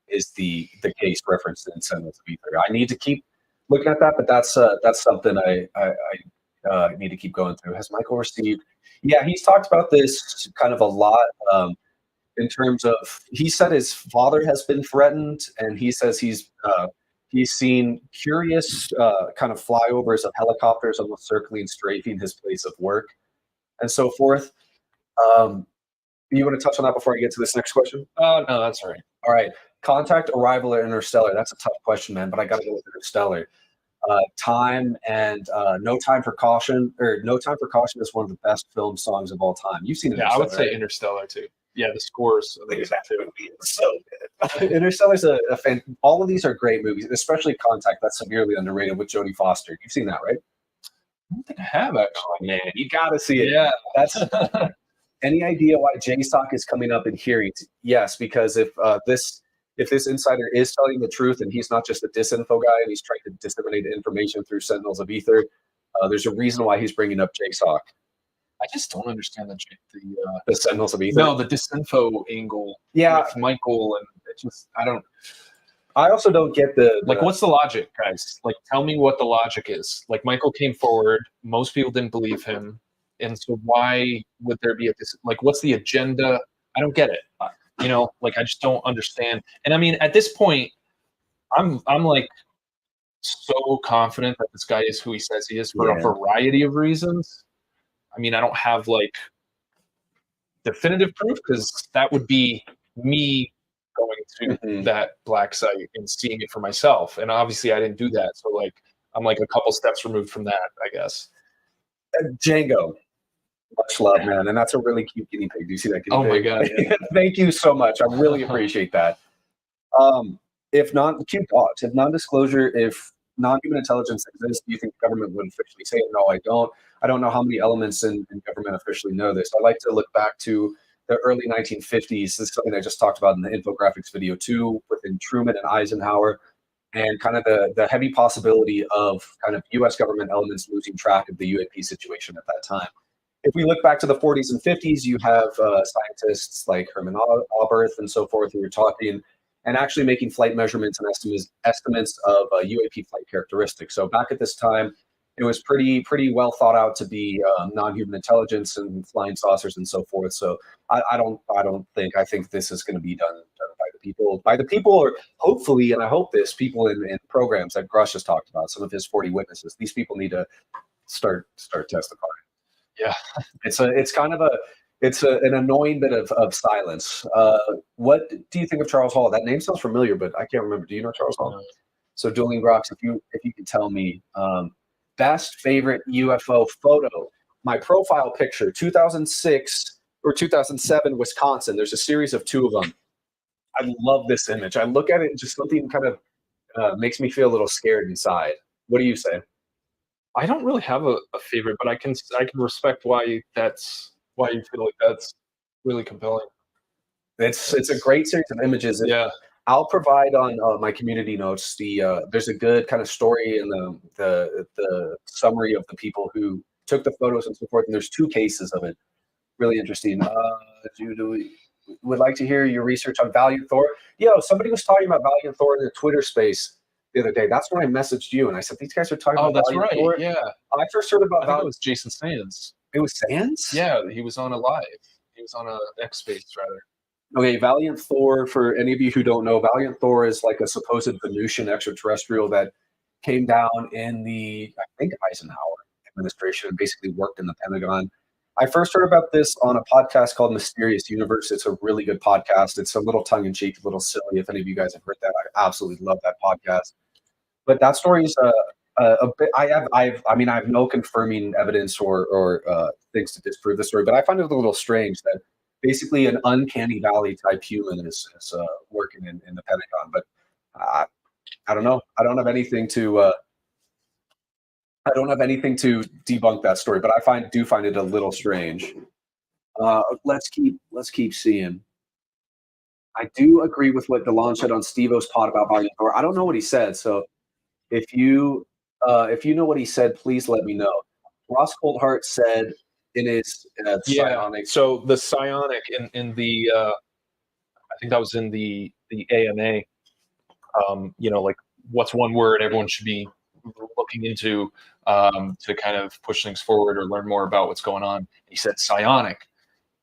is the case referenced in Sentinels of Ether. I need to keep looking at that, but that's something I need to keep going through. Has Michael received? Yeah, he's talked about this kind of a lot. In terms of, he said his father has been threatened, and he says he's seen curious kind of flyovers of helicopters almost circling, strafing his place of work, and so forth. You want to touch on that before I get to this next question? No, that's all right. All right. Contact, arrival, or interstellar? That's a tough question, man, but I got to go with interstellar. Time and No Time for Caution, or No Time for Caution is one of the best film songs of all time. You've seen Interstellar, I would say right? Interstellar too. Yeah, the scores amazing too. It's so good. Interstellar's a fan. All of these are great movies, especially Contact. That's severely underrated with Jodie Foster. You've seen that, right? I don't think I have actually. Oh man, you gotta see it. Yeah, That's any idea why JSOC is coming up in hearings? Yes, because if this insider is telling the truth and he's not just a disinfo guy and he's trying to disseminate information through Sentinels of Ether, there's a reason why he's bringing up JSOC. I just don't understand The Sentinels of Ether. no, the disinfo angle. Yeah, with Michael, and it just I don't I also don't get the like. What's the logic, guys? Like, tell me what the logic is. Like, Michael came forward. Most people didn't believe him, and so why would there be like? What's the agenda? I don't get it. You know, like I just don't understand. And I mean, at this point, I'm like so confident that this guy is who he says he is for a variety of reasons. I mean, I don't have like definitive proof because that would be me going to that black site and seeing it for myself. And obviously I didn't do that. So like, I'm like a couple steps removed from that, I guess. Django. Much love, man. And that's a really cute guinea pig. Do you see that guinea pig? Oh my God. Yeah. Thank you so much. I really appreciate that. If non-disclosure, if non-human intelligence exists, do you think the government would officially say it? No, I don't. I don't know how many elements in government officially know this. I like to look back to the early 1950s. This is something I just talked about in the infographics video too, within Truman and Eisenhower, and kind of the heavy possibility of kind of U.S. government elements losing track of the UAP situation at that time. If we look back to the 40s and 50s, you have scientists like Herman Alberth and so forth who were talking and actually making flight measurements and estimates of UAP flight characteristics. So back at this time, it was pretty well thought out to be non-human intelligence and flying saucers and so forth. So I think this is going to be done by the people, or hopefully, and I hope this, people in programs that Grush has talked about, some of his 40 witnesses. These people need to start testifying. Yeah, it's an annoying bit of silence. What do you think of Charles Hall? That name sounds familiar, but I can't remember. Do you know Charles Hall? No. So Dueling Groks, if you could tell me best favorite UFO photo. My profile picture, 2006 or 2007, Wisconsin. There's a series of two of them. I love this image. I look at it and just something kind of makes me feel a little scared inside. What do you say? I don't really have a favorite, but I can respect why you feel like that's really compelling. It's a great series of images. Yeah. I'll provide on my community notes there's a good kind of story in the summary of the people who took the photos and so forth, and there's two cases of it. Really interesting. Would like to hear your research on Valiant Thor. Somebody was talking about Valiant Thor in the Twitter space the other day. That's when I messaged you and I said, these guys are talking about Valiant Thor. Yeah. I first heard about Valiant. It was Jason Sands. It was Sands? Yeah, he was on a live. He was on a X Space rather. Okay, Valiant Thor, for any of you who don't know, Valiant Thor is like a supposed Venusian extraterrestrial that came down in the, I think, Eisenhower administration and basically worked in the Pentagon. I first heard about this on a podcast called Mysterious Universe. It's a really good podcast. It's a little tongue-in-cheek, a little silly. If any of you guys have heard that, I absolutely love that podcast. But that story is a bit. I have no confirming evidence or things to disprove the story, but I find it a little strange that basically an uncanny valley type human is working in the Pentagon. But I don't know. I don't have anything to debunk that story, but I do find it a little strange. Let's keep seeing. I do agree with what DeLon said on Steve-O's pod about Valiant Thor. I don't know what he said, so if you know what he said, please let me know. Ross Coldhart said in his psionic. So the psionic in the I think that was in the AMA. Like what's one word everyone should be looking into to kind of push things forward or learn more about what's going on. He said psionic,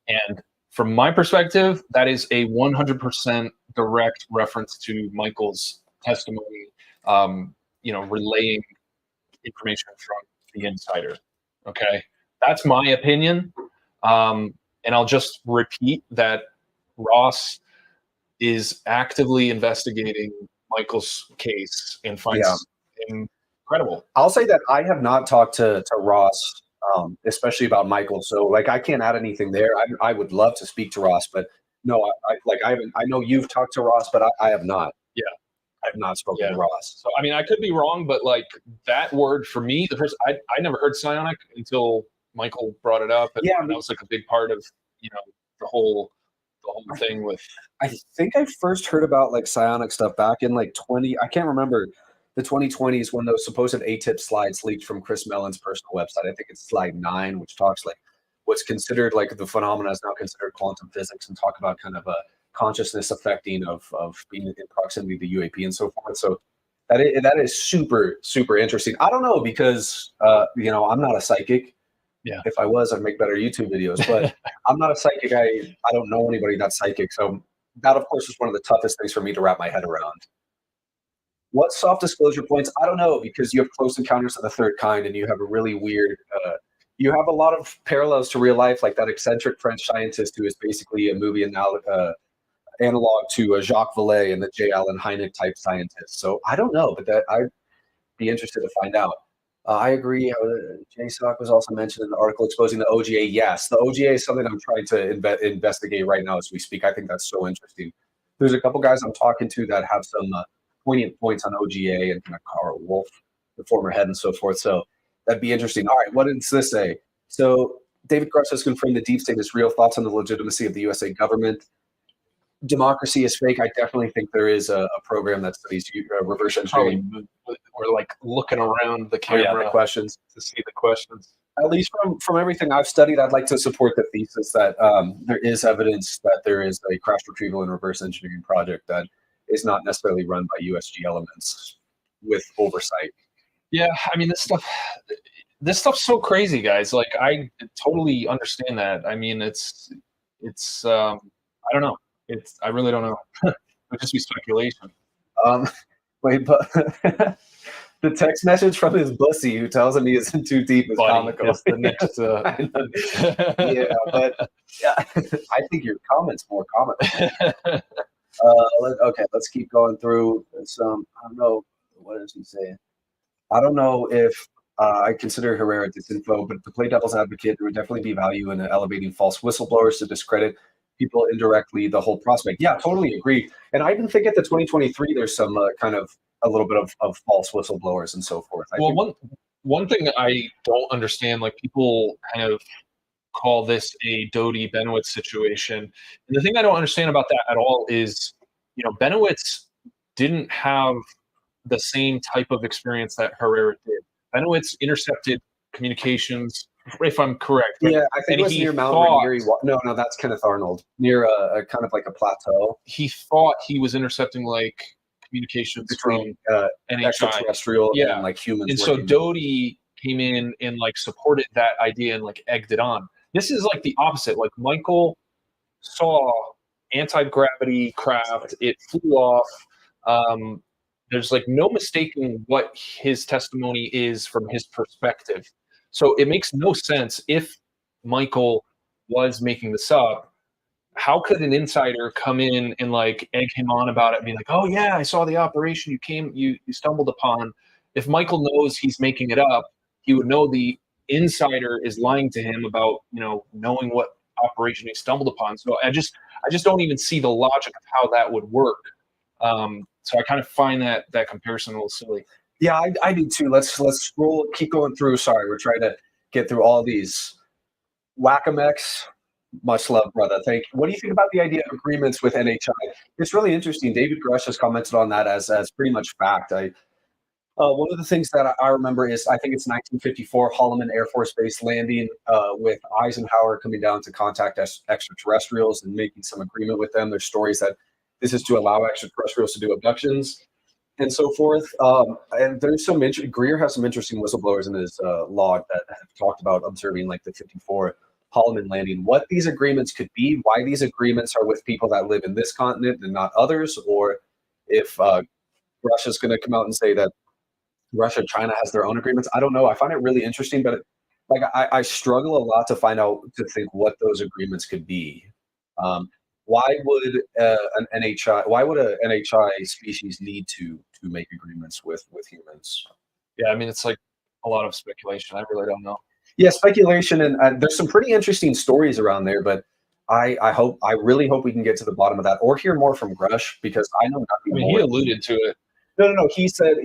and from my perspective, that is a 100% direct reference to Michael's testimony. Relaying information from the insider. Okay, that's my opinion, and I'll just repeat that Ross is actively investigating Michael's case and finds him incredible. I'll say that I have not talked to Ross, especially about Michael. So like, I can't add anything there. I would love to speak to Ross, but no, I haven't. I know you've talked to Ross, but I have not. Yeah. I have not spoken Yeah. to Ross. So I mean, I could be wrong, but like that word for me, the first I never heard psionic until Michael brought it up, and Yeah, that was like a big part of the whole thing with. I think I first heard about like psionic stuff back in like 20. I can't remember the 2020s when those supposed ATIP slides leaked from Chris Mellon's personal website. I think it's slide 9, which talks like what's considered like the phenomena is now considered quantum physics, and talk about kind of a consciousness affecting of being in proximity to UAP and so forth. So that is super, super interesting. I don't know, because I'm not a psychic. Yeah. If I was, I'd make better YouTube videos, but I'm not a psychic. I don't know anybody that's psychic. So that, of course, is one of the toughest things for me to wrap my head around. What soft disclosure points? I don't know, because you have Close Encounters of the Third Kind, and you have a really weird, you have a lot of parallels to real life, like that eccentric French scientist who is basically a movie analog to Jacques Vallée and the J. Allen Hynek type scientist. So I don't know, but that I'd be interested to find out. I agree. JSOC was also mentioned in the article exposing the OGA. Yes, the OGA is something I'm trying to investigate right now as we speak. I think that's so interesting. There's a couple guys I'm talking to that have some poignant points on OGA, and kind of Carl Wolf, the former head, and so forth. So that'd be interesting. All right, what does this say? So David Grush has confirmed the deep state is real. Thoughts on the legitimacy of the USA government? Democracy is fake. I definitely think there is a program that studies reverse engineering. Or like looking around the camera the questions. to see the questions. At least from everything I've studied, I'd like to support the thesis that there is evidence that there is a crash retrieval and reverse engineering project that is not necessarily run by USG elements with oversight. Yeah, I mean, this stuff's so crazy, guys. Like, I totally understand that. I mean, it's I don't know. I really don't know. It would just be speculation. Wait, but the text message from his bussy who tells him he isn't too deep is comical. Is the next, yeah, but yeah, I think your comment's more comical. Okay, let's keep going through some. I don't know, what is he saying? I don't know if I consider Herrera disinfo, but to play devil's advocate, there would definitely be value in elevating false whistleblowers to discredit people indirectly, the whole prospect. Yeah, totally agree. And I even think at the 2023, there's some kind of a little bit of false whistleblowers and so forth. One thing I don't understand, like, people kind of call this a Doty Benowitz situation. And the thing I don't understand about that at all is, Benowitz didn't have the same type of experience that Herrera did. Benowitz intercepted communications, if I'm correct. Yeah, I think it was near Mount Rainier. No, that's Kenneth Arnold, near a kind of like a plateau. He thought he was intercepting like communications between NHI. Extraterrestrial and like humans. And so Doty came in and like supported that idea and like egged it on. This is like the opposite. Like, Michael saw anti-gravity craft, it flew off. There's like no mistaking what his testimony is from his perspective. So it makes no sense if Michael was making this up. How could an insider come in and like egg him on about it and be like, "Oh yeah, I saw the operation you stumbled upon"? If Michael knows he's making it up, he would know the insider is lying to him about, knowing what operation he stumbled upon. So I just don't even see the logic of how that would work. So I kind of find that comparison a little silly. Yeah, I do too. Let's scroll, keep going through. Sorry, we're trying to get through all these. Whack-a-mex, much love, brother. Thank you. What do you think about the idea of agreements with NHI? It's really interesting. David Grush has commented on that as pretty much fact. One of the things that I remember is, I think it's 1954, Holloman Air Force Base landing with Eisenhower coming down to contact extraterrestrials and making some agreement with them. There's stories that this is to allow extraterrestrials to do abductions and so forth. And there's some Greer has some interesting whistleblowers in his log that have talked about observing like the 54 Holloman landing. What these agreements could be, why these agreements are with people that live in this continent and not others, or if Russia's going to come out and say that Russia, China has their own agreements. I don't know. I find it really interesting, but I struggle a lot to think what those agreements could be. Why would an NHI species need to make agreements with humans? Yeah, I mean, it's like a lot of speculation. I really don't know. Yeah, speculation, and there's some pretty interesting stories around there, but I really hope we can get to the bottom of that or hear more from Grush because I know I nothing mean, he more. alluded to it. No. He said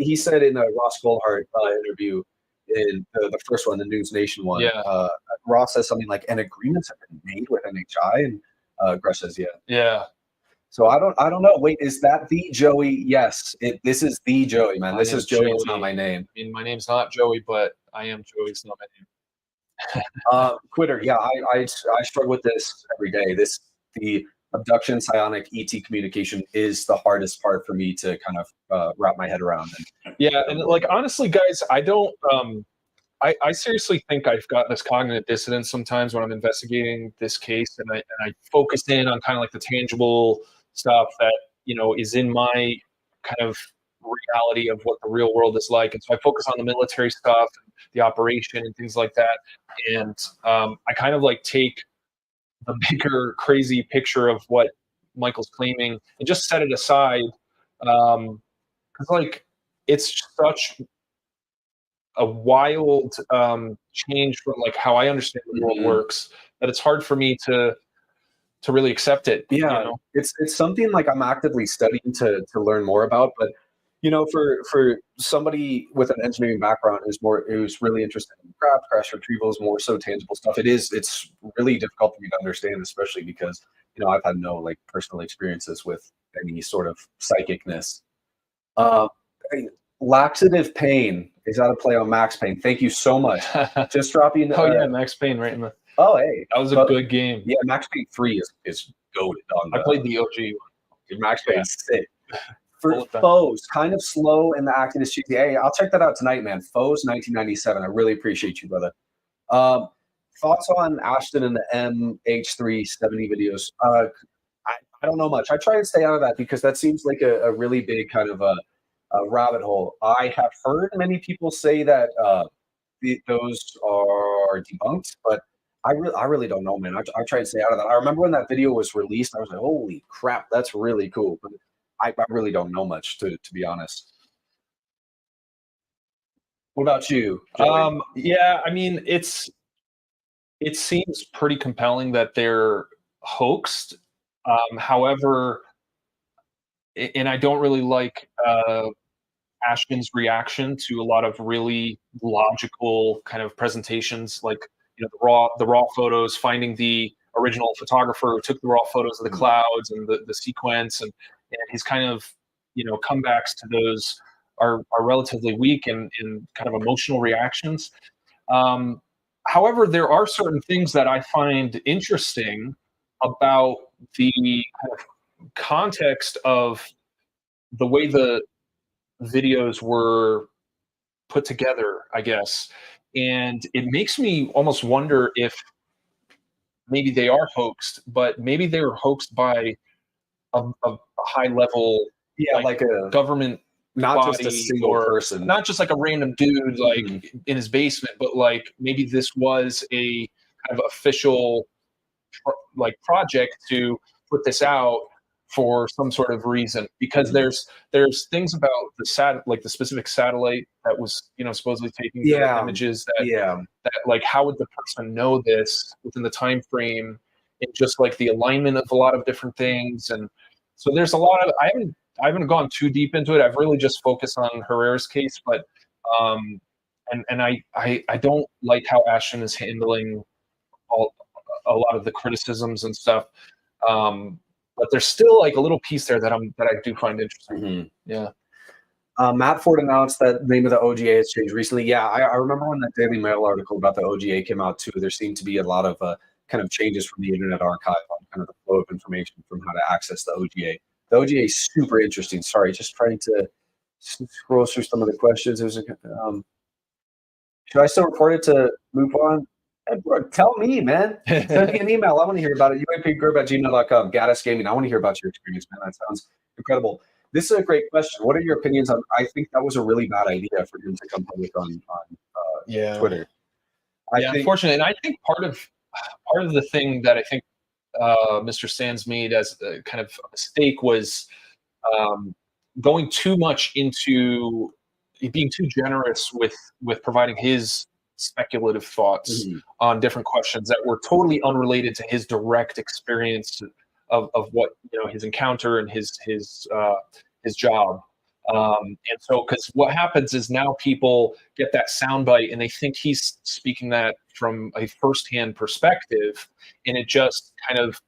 in a Ross Goldhart interview in the first one, the News Nation one. Yeah. Ross says something like, "An agreements have been made with NHI," and Grush says, "Yeah." Yeah. So I don't know. Wait, is that the Joey? Yes, this is the Joey, man. This is Joey. It's not my name. I mean, my name's not Joey, but I am Joey. It's not my name. Quitter. Yeah, I struggle with this every day. The abduction psionic ET communication is the hardest part for me to kind of wrap my head around. Yeah, and like honestly, guys, I don't. I seriously think I've got this cognitive dissonance sometimes when I'm investigating this case, and I focus in on kind of like the tangible stuff that is in my kind of reality of what the real world is like, and so I focus on the military stuff, and the operation, and things like that, and I kind of like take the bigger crazy picture of what Michael's claiming and just set it aside, because like it's such a wild change from like how I understand the world works that it's hard for me to really accept it. Yeah, it's something like I'm actively studying to learn more about. But for somebody with an engineering background who's really interested in crash retrievals, more so tangible stuff, it's really difficult for me to understand, especially because I've had no like personal experiences with any sort of psychicness. Laxative pain is out of play on Max Payne. Thank you so much. Just dropping. Oh yeah, Max Payne right in the. Oh hey, that was a good game. Yeah, Max Payne 3 is goated on. I played the OG one. Max Payne's sick. For Foes, kind of slow and the acting is cheesy. Hey, I'll check that out tonight, man. Foes 1997. I really appreciate you, brother. Thoughts on Ashton and the MH370 videos? I don't know much. I try and stay out of that because that seems like a really big kind of a rabbit hole. I have heard many people say that those are debunked, but I really don't know, man. I try and stay out of that. I remember when that video was released, I was like, holy crap, that's really cool. But I really don't know much, to be honest. What about you, Joey? Yeah, I mean, it seems pretty compelling that they're hoaxed. However, and I don't really like Ashton's reaction to a lot of really logical kind of presentations, like the raw photos, finding the original photographer who took the raw photos of the clouds and the sequence, and his kind of comebacks to those are relatively weak and kind of emotional reactions. However, there are certain things that I find interesting about the kind of context of the way the videos were put together, I guess. And it makes me almost wonder if maybe they are hoaxed, but maybe they were hoaxed by a high level, like a government, not just a single person, not just like a random dude like in his basement, but like maybe this was a kind of official like project to put this out for some sort of reason, because there's things about the specific satellite that was supposedly taking the images that like how would the person know this within the time frame, and just like the alignment of a lot of different things. And so there's a lot of I haven't gone too deep into it. I've really just focused on Herrera's case, but and I don't like how Ashton is handling a lot of the criticisms and stuff. But there's still like a little piece there that I do find interesting. Yeah. Matt Ford announced that the name of the OGA has changed recently. Yeah, I remember when that Daily Mail article about the OGA came out too. There seemed to be a lot of kind of changes from the Internet Archive on kind of the flow of information from how to access the OGA. The OGA is super interesting. Sorry, just trying to scroll through some of the questions. There's should I still report it to move on? Tell me, man. Send me an email. I want to hear about it. UAPgroup@gmail.com. Gaddis Gaming. I want to hear about your experience, man. That sounds incredible. This is a great question. What are your opinions on? I think that was a really bad idea for him to come public on Twitter. Unfortunately, and I think part of the thing that I think Mr. Sands made as a kind of a mistake was going too much into being too generous with providing his speculative thoughts on different questions that were totally unrelated to his direct experience of what his encounter and his job. And so, because what happens is now people get that soundbite and they think he's speaking that from a firsthand perspective, and it just kind of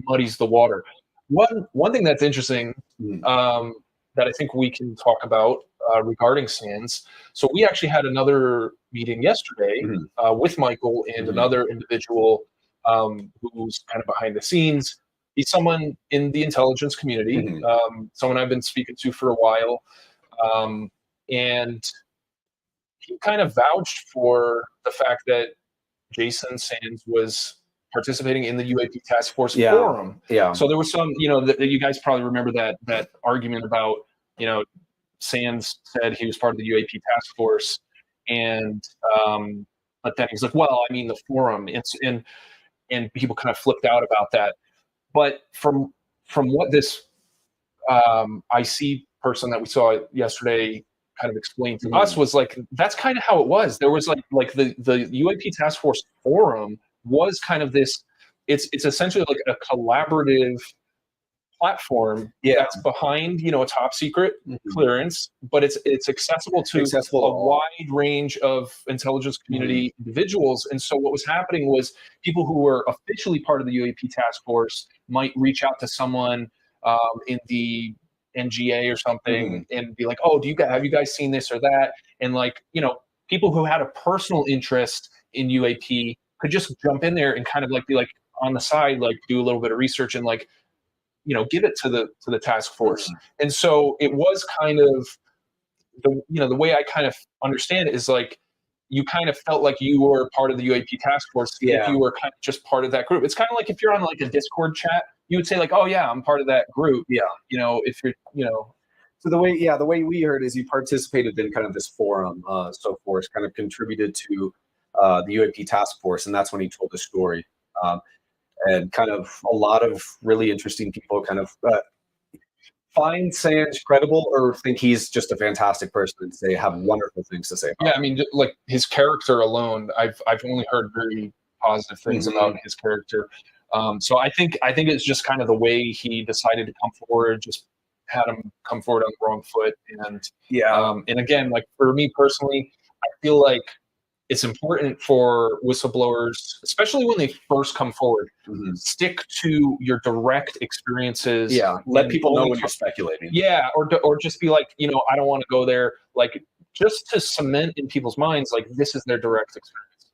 muddies the water. One thing that's interesting that I think we can talk about regarding Sands. So we actually had another meeting yesterday with Michael and another individual who's kind of behind the scenes. He's someone in the intelligence community, someone I've been speaking to for a while. And he kind of vouched for the fact that Jason Sands was participating in the UAP Task Force forum. Yeah. So there was some, you guys probably remember that argument about, Sands said he was part of the UAP Task Force, and but then he's like, well, I mean the forum, and people kind of flipped out about that. But from what this IC person that we saw yesterday kind of explained to us was like, that's kind of how it was. There was like the UAP Task Force forum was kind of this. It's essentially like a collaborative platform that's behind a top secret clearance, but it's accessible to a wide range of intelligence community individuals. And so what was happening was people who were officially part of the UAP task force might reach out to someone in the NGA or something and be like, oh, have you guys seen this or that? And people who had a personal interest in UAP could just jump in there and kind of be like on the side, do a little bit of research and give it to the task force. And so it was kind of the way I kind of understand it is you kind of felt like you were part of the UAP task force if you were kind of just part of that group. It's kind of like if you're on a Discord chat, you would say oh yeah, I'm part of that group. Yeah. If you're So the way we heard is you participated in kind of this forum, so forth, kind of contributed to the UAP task force, and that's when he told the story. And kind of a lot of really interesting people kind of find Sands credible or think he's just a fantastic person and they have wonderful things to say about him. I mean, his character alone, I've only heard very positive things about his character. So I think it's just kind of the way he decided to come forward, just had him come forward on the wrong foot. And and again, for me personally, I feel like it's important for whistleblowers, especially when they first come forward, stick to your direct experiences. Yeah, let people know when you're speculating. Yeah, or just be like, I don't want to go there. Just to cement in people's minds, this is their direct experience.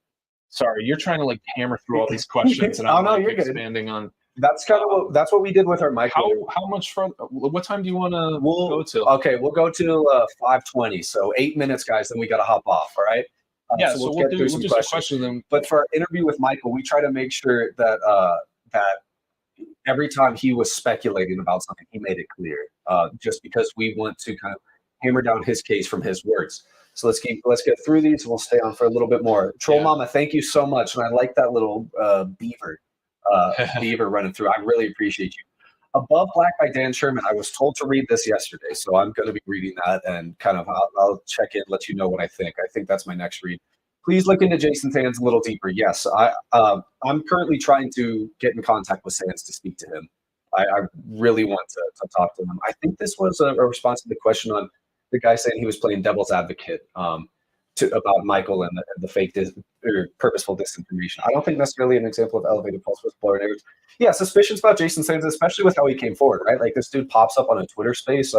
Sorry, you're trying to hammer through all these questions, and I'm you're expanding good. On. That's kind of that's what we did with our Michael. How much further? What time do you want to go to? Okay, we'll go to 5:20. So 8 minutes, guys. Then we got to hop off. All right. So we'll do some questions. But for our interview with Michael, we try to make sure that that every time he was speculating about something, he made it clear. Just because we want to kind of hammer down his case from his words. So let's get through these. We'll stay on for a little bit more. Troll Mama, thank you so much, and I like that little beaver running through. I really appreciate you. Above Black by Dan Sherman. I was told to read this yesterday, so I'm going to be reading that and kind of I'll check in, let you know what I think. I think that's my next read. Please look into Jason Sands a little deeper. Yes, I'm currently trying to get in contact with Sands to speak to him. I really want to talk to him. I think this was a response to the question on the guy saying he was playing devil's advocate about Michael and the fake or purposeful disinformation. I don't think necessarily an example of elevated false whistleblower narratives. Yeah, suspicions about Jason Sands, especially with how he came forward, right? This dude pops up on a Twitter space,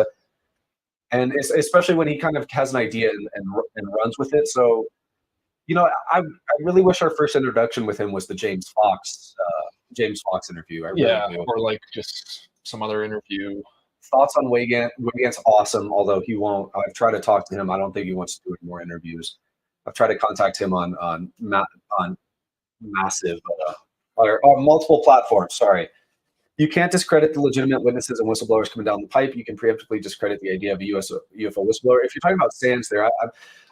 and especially when he kind of has an idea and runs with it. So, I really wish our first introduction with him was the James Fox interview. Or just some other interview. Thoughts on Wygant's awesome, although he won't. I've tried to talk to him. I don't think he wants to do any more interviews. I've tried to contact him on massive or multiple platforms. Sorry. You can't discredit the legitimate witnesses and whistleblowers coming down the pipe. You can preemptively discredit the idea of a UFO whistleblower. If you're talking about Sands there,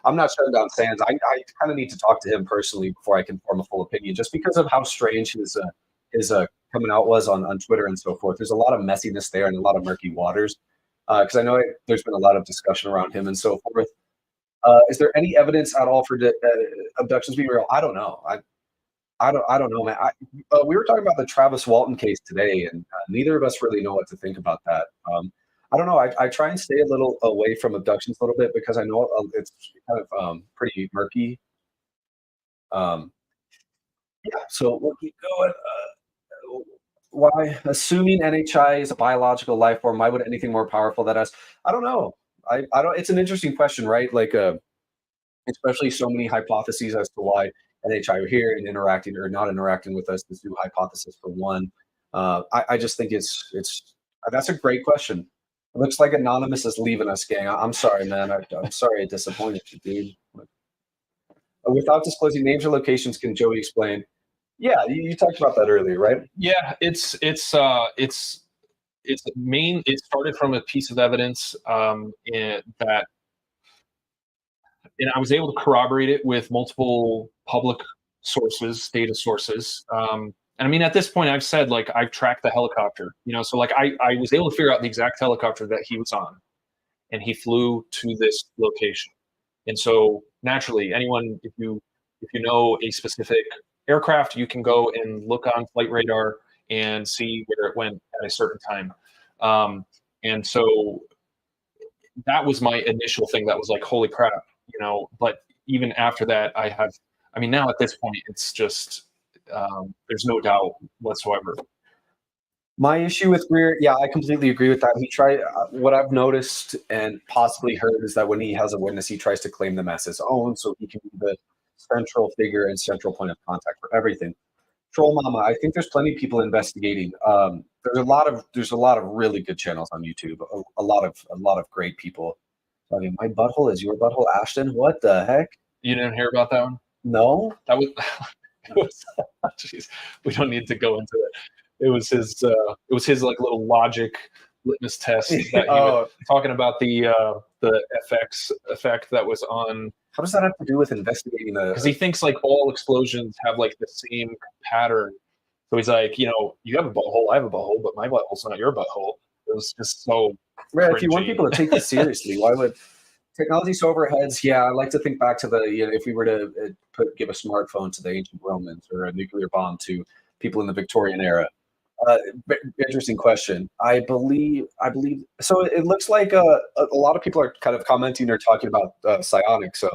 I'm not shutting down Sands. I kind of need to talk to him personally before I can form a full opinion, just because of how strange his coming out was on Twitter and so forth. There's a lot of messiness there and a lot of murky waters, because I know there's been a lot of discussion around him and so forth. Is there any evidence at all for abductions being real? I don't know. I don't know, man. We were talking about the Travis Walton case today, and neither of us really know what to think about that. I don't know. I try and stay a little away from abductions a little bit because I know it's kind of pretty murky. Yeah, so we'll keep going. Why, assuming NHI is a biological life form, why would anything more powerful than us? I don't know. I don't. It's an interesting question, right? Like, especially so many hypotheses as to why NHI are here and interacting or not interacting with us. This new hypothesis for one. I just think it's that's a great question. It looks like Anonymous is leaving us, gang. I'm sorry, man. I'm sorry I disappointed you, dude. Without disclosing names or locations, can Joey explain? Yeah, you talked about that earlier, right? Yeah, it's main. It started from a piece of evidence that, and I was able to corroborate it with multiple public sources, data sources. And I mean, at this point, I've said, like, I've tracked the helicopter, so like I was able to figure out the exact helicopter that he was on, and he flew to this location. And so naturally, anyone, if you know a specific aircraft, you can go and look on flight radar and see where it went at a certain time. And so that was my initial thing that was like, holy crap, but even after that, now at this point, it's just, there's no doubt whatsoever. My issue with Greer, yeah, I completely agree with that. He tried, what I've noticed and possibly heard is that when he has a witness, he tries to claim them as his own so he can be the central figure and central point of contact for everything. Troll Mama, I think there's plenty of people investigating. There's a lot of really good channels on YouTube. A lot of great people. I mean, my butthole is your butthole, Ashton. What the heck? You didn't hear about that one? No, that was. Jeez, we don't need to go into it. It was his like little logic litmus test that he was talking about the FX effect that was on. How does that have to do with investigating the? Because he thinks like all explosions have like the same pattern. So he's like, you have a butthole, I have a butthole, but my butthole's not your butthole. It was just so. Right, if you want people to take this seriously, why would technology so over our heads? Yeah, I like to think back to the if we were to give a smartphone to the ancient Romans or a nuclear bomb to people in the Victorian era. Interesting question. I believe so. It looks like a lot of people are kind of commenting or talking about psionics. So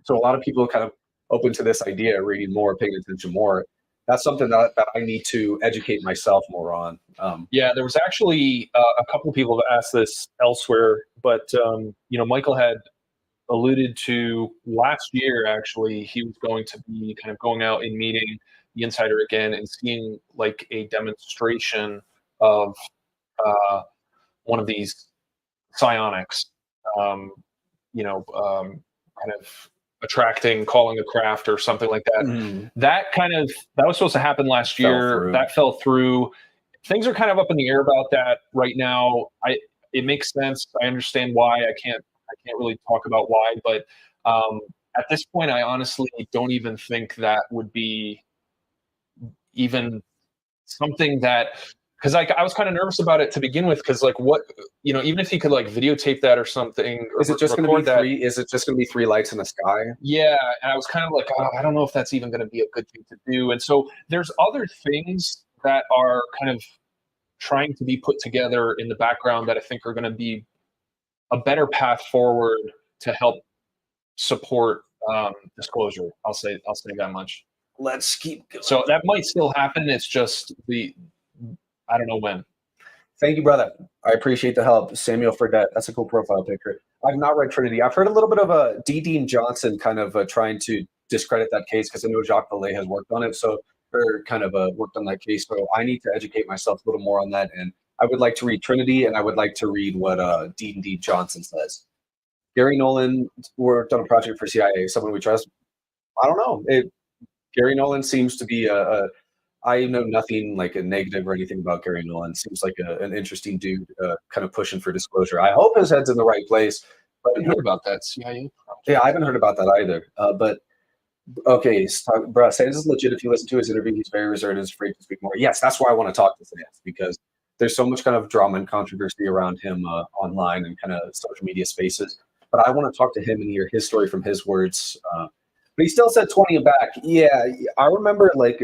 a lot of people are kind of open to this idea, reading more, paying attention more. That's something that I need to educate myself more on. Yeah, there was actually a couple of people have asked this elsewhere, but Michael had alluded to last year. Actually, he was going to be kind of going out and meeting the insider again and seeing like a demonstration of one of these psionics, kind of attracting, calling a craft or something like that. Mm-hmm. That was supposed to happen last year. That fell through. Things are kind of up in the air about that right now. It makes sense. I understand why. I can't really talk about why, but at this point, I honestly don't even think that would be even something that, because I was kind of nervous about it to begin with, because like what, even if he could like videotape that or something, is it just going to be three? Is it just going to be three lights in the sky? Yeah, and I was kind of like, I don't know if that's even going to be a good thing to do. And so there's other things that are kind of trying to be put together in the background that I think are going to be a better path forward to help support disclosure. I'll say that much. Let's keep going. So that might still happen. It's just I don't know when. Thank you, brother. I appreciate the help. Samuel Fredette. That's a cool profile picture. I've not read Trinity. I've heard a little bit of a Dean Johnson kind of trying to discredit that case because I know Jacques Vallée has worked on it. So or kind of worked on that case. So I need to educate myself a little more on that. And I would like to read Trinity, and I would like to read what Dean Johnson says. Gary Nolan worked on a project for CIA, someone we trust. I don't know. Gary Nolan seems to be I know nothing like a negative or anything about Gary Nolan. Seems like an interesting dude, kind of pushing for disclosure. I hope his head's in the right place. But I heard about that CIA project. Yeah, I haven't heard about that either. But okay, bro, Sans is legit. If you listen to his interview, he's very reserved and is afraid to speak more. Yes, that's why I want to talk to Sans, because there's so much kind of drama and controversy around him online and kind of social media spaces. but I want to talk to him and hear his story from his words. But he still said 20 and back. Yeah, I remember like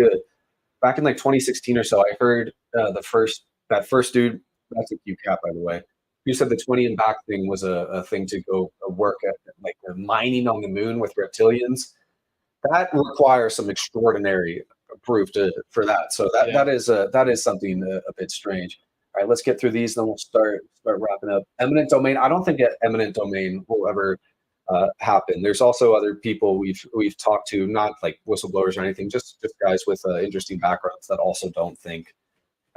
back in like 2016 or so, I heard that first dude. That's a cute cat, by the way. Who said the 20 and back thing was a thing to go work at, like mining on the moon with reptilians. That requires some extraordinary proof for that. So that is something a bit strange. All right, let's get through these, then we'll start wrapping up. Eminent domain. I don't think eminent domain will ever happen. There's also other people we've talked to, not like whistleblowers or anything, just guys with interesting backgrounds that also don't think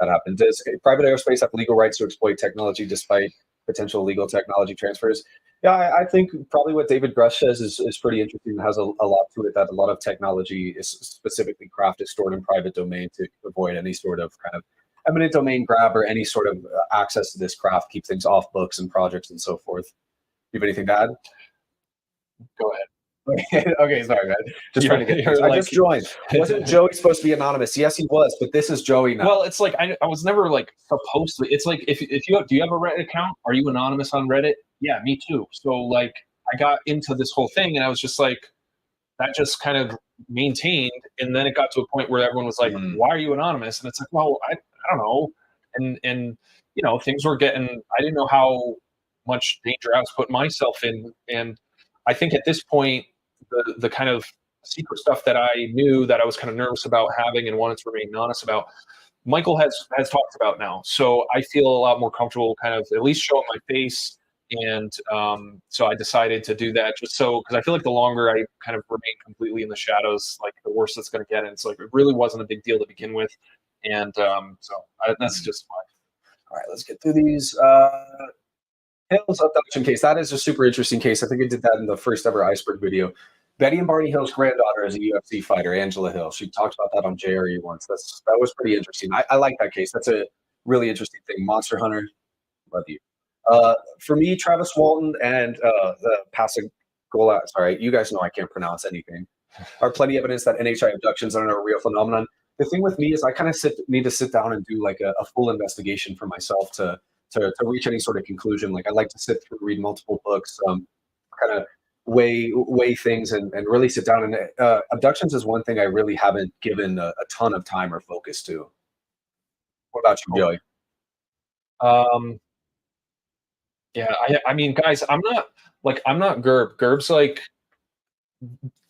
that happened. Does private aerospace have legal rights to exploit technology despite potential illegal technology transfers? Yeah, I think probably what David Grush says is pretty interesting. It has a lot to it, that a lot of technology is specifically crafted, stored in private domain to avoid any sort of kind of eminent domain grab or any sort of access to this craft, keep things off books and projects and so forth. You have anything to add? Go ahead. Okay, sorry, man. Just trying to get. I just joined. Wasn't Joey supposed to be anonymous? Yes, he was, but this is Joey now. Well, it's like I was never like supposed to. It's like if you do you have a Reddit account? Are you anonymous on Reddit? Yeah, me too. So like I got into this whole thing, and I was just like, that just kind of maintained, and then it got to a point where everyone was like, "Why are you anonymous?" And it's like, well, I don't know, and you know, things were getting. I didn't know how much danger I was putting myself in, and I think at this point, the kind of secret stuff that I knew that I was kind of nervous about having and wanted to remain honest about, Michael has talked about now. So I feel a lot more comfortable kind of at least showing my face. And so I decided to do that just so, because I feel like the longer I kind of remain completely in the shadows, like the worse it's going to get. And it's like, it really wasn't a big deal to begin with. And that's just fine. All right, let's get through these. Hill's abduction case. That is a super interesting case. I think I did that in the first ever Iceberg video. Betty and Barney Hill's granddaughter is a UFC fighter, Angela Hill. She talked about that on JRE once. That was pretty interesting. I like that case. That's a really interesting thing. Monster Hunter, love you. For me, Travis Walton and the Pasagola, sorry, you guys know I can't pronounce anything, are plenty of evidence that NHI abductions are a real phenomenon. The thing with me is I kind of need to sit down and do like a full investigation for myself to reach any sort of conclusion. Like I like to sit through, read multiple books, kind of weigh things and really sit down. And abductions is one thing I really haven't given a ton of time or focus to. What about you, Joey? Yeah, I mean, guys, I'm not Gerb. Gerb's like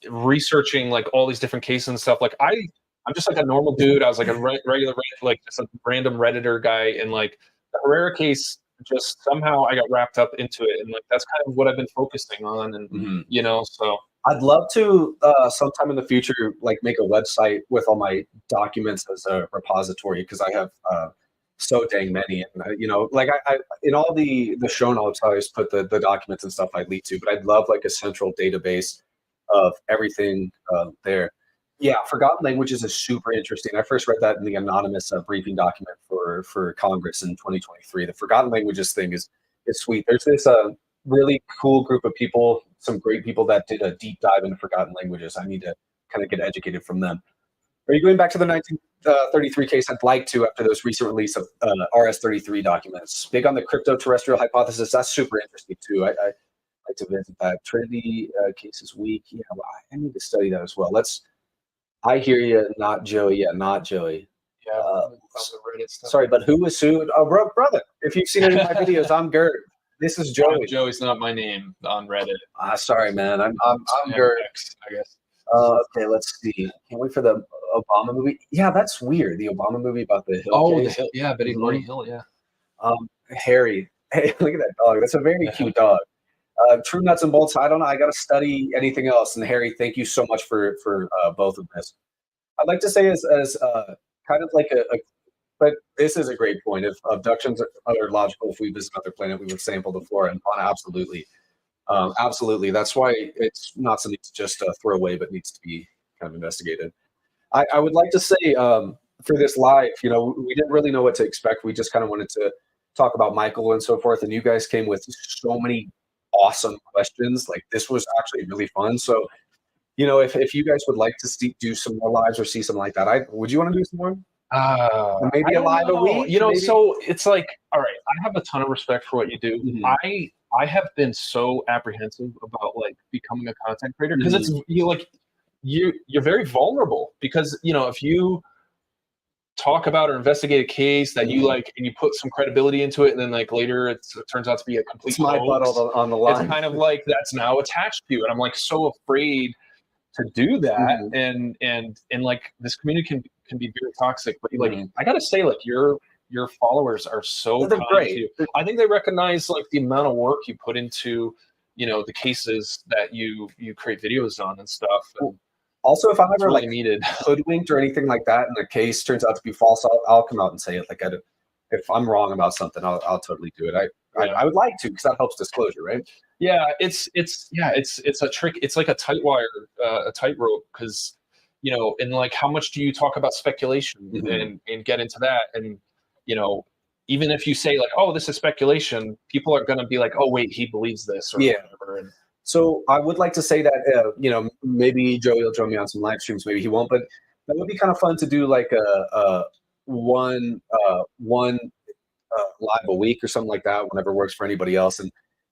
researching like all these different cases and stuff. Like I'm just like a normal dude. I was like a regular, like just a random Redditor guy, and like the Herrera case, just somehow I got wrapped up into it, and like that's kind of what I've been focusing on, and you know, so I'd love to sometime in the future like make a website with all my documents as a repository, because I have so dang many, and you know, like I in all the show notes I always put the documents and stuff I lead to, but I'd love like a central database of everything there. Yeah, Forgotten Languages is super interesting. I first read that in the anonymous briefing document for Congress in 2023. The Forgotten Languages thing is sweet. There's this really cool group of people, some great people that did a deep dive into Forgotten Languages. I need to kind of get educated from them. Are you going back to the 1933 case? I'd like to, after those recent release of RS-33 documents. Big on the crypto-terrestrial hypothesis. That's super interesting too. I like to visit that. Trinity case is weak. Yeah, well, I need to study that as well. I hear you, not Joey. Yeah, not Joey. yeah. Sorry, but who was sued? Oh, brother. If you've seen any of my videos, I'm Gert. This is Joey. Joey's not my name on Reddit. Sorry, man. I'm Gert. I guess. Okay, let's see. Can't wait for the Obama movie. Yeah, that's weird. The Obama movie about the Hill case. The Hill. Yeah, Betty Barney Hill. Yeah. Harry. Hey, look at that dog. That's a very cute dog. True nuts and bolts. I don't know. I got to study anything else. And Harry, thank you so much for both of this. I'd like to say as kind of like but this is a great point. If abductions are logical, if we visit another planet, we would sample the flora and fauna. Absolutely. Absolutely. That's why it's not something to just throw away, but needs to be kind of investigated. I would like to say for this live, you know, we didn't really know what to expect. We just kind of wanted to talk about Michael and so forth. And you guys came with so many awesome questions. Like this was actually really fun. So, you know, if you guys would like to do some more lives or see something like that, would you want to do some more? Maybe a live a week? You know, maybe? so it's like, all right, I have a ton of respect for what you do. Mm-hmm. I have been so apprehensive about like becoming a content creator because it's you're very vulnerable because if you talk about or investigate a case that you like and you put some credibility into it and then like later it turns out to be a complete It's my butt on the line. it's kind of like that's now attached to you, and I'm like so afraid to do that. And like this community can be very toxic, but like I gotta say, like your followers are so kind great. to you. I think they recognize like the amount of work you put into the cases that you create videos on and stuff. And also, if I'm ever really like needed hoodwinked or anything like that, and the case turns out to be false, I'll come out and say it. Like, if I'm wrong about something, I'll totally do it. I would like to, because that helps disclosure, right? Yeah, it's a trick. It's like a tightrope, because and like how much do you talk about speculation and get into that, and even if you say like, oh, this is speculation, people are going to be like, oh wait, he believes this or whatever. And so I would like to say that maybe Joey will join me on some live streams, maybe he won't, but that would be kind of fun to do like one live a week or something like that, whenever works for anybody else. And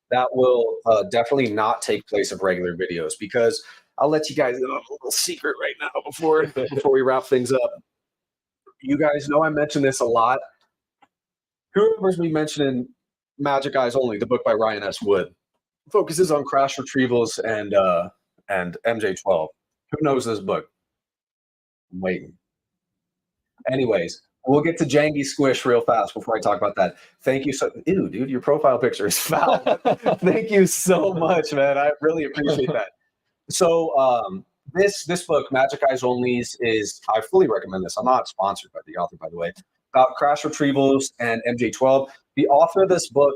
that will definitely not take place of regular videos, because I'll let you guys know a little secret right now before we wrap things up. You guys know I mention this a lot. Who remembers me mentioning Magic Eyes Only, the book by Ryan S. Wood? Focuses on crash retrievals and MJ12. Who knows this book? I'm waiting. Anyways, we'll get to Jangy Squish real fast before I talk about that. Thank you ew, dude, your profile picture is foul. Thank you so much, man. I really appreciate that. So this book, Magic Eyes Only, I fully recommend this. I'm not sponsored by the author, by the way. About crash retrievals and MJ12. The author of this book,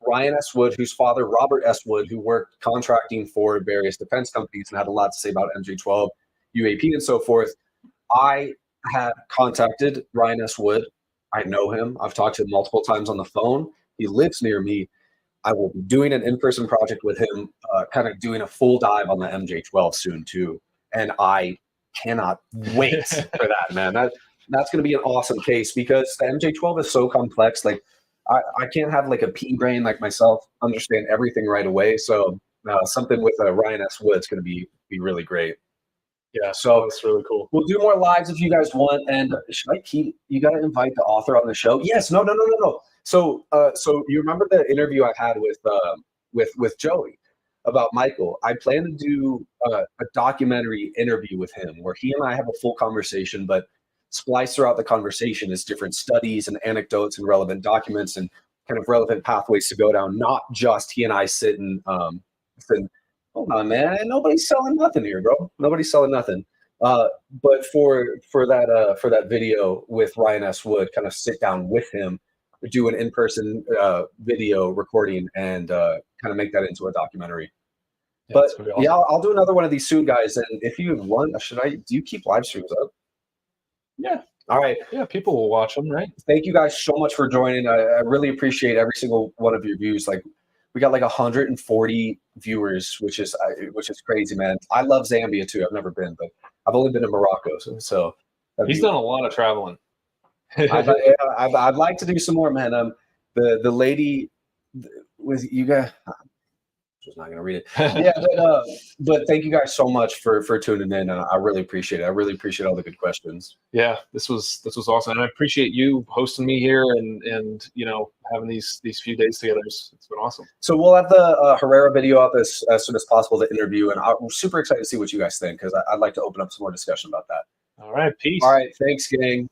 Ryan S. Wood, whose father, Robert S. Wood, who worked contracting for various defense companies and had a lot to say about MJ12, UAP, and so forth. I had contacted Ryan S. Wood. I know him. I've talked to him multiple times on the phone. He lives near me. I will be doing an in-person project with him, kind of doing a full dive on the MJ12 soon too. And I cannot wait for that, man. That's going to be an awesome case, because the MJ12 is so complex. Like I can't have like a pea brain like myself understand everything right away. So something with Ryan S. Wood is going to be really great. Yeah, so it's really cool. We'll do more lives if you guys want. And should I keep? You got to invite the author on the show. Yes. No. So you remember the interview I had with Joey about Michael? I plan to do a documentary interview with him where he and I have a full conversation, but spliced throughout the conversation is different studies and anecdotes and relevant documents and kind of relevant pathways to go down. Not just he and I sitting. Hold on, man. Nobody's selling nothing here, bro. Nobody's selling nothing. But for that video with Ryan S. Wood, kind of sit down with him, do an in-person video recording, and kind of make that into a documentary. Yeah, but awesome. Yeah, I'll do another one of these soon, guys. And if you want, do you keep live streams up? Yeah. All right. Yeah, people will watch them, right? Thank you guys so much for joining. I really appreciate every single one of your views. Like, we got like 140 viewers, which is crazy, man. I love Zambia too. I've never been, but I've only been to Morocco. So he's done a lot of traveling. I'd like to do some more, man. The lady with you guys. Just not gonna read it. Yeah, but thank you guys so much for tuning in. I really appreciate it. I really appreciate all the good questions. Yeah, this was awesome, and I appreciate you hosting me here and having these few days together. It's been awesome. So we'll have the Herrera video up as soon as possible, the interview, and I'm super excited to see what you guys think, because I'd like to open up some more discussion about that. All right, peace. All right, thanks, gang.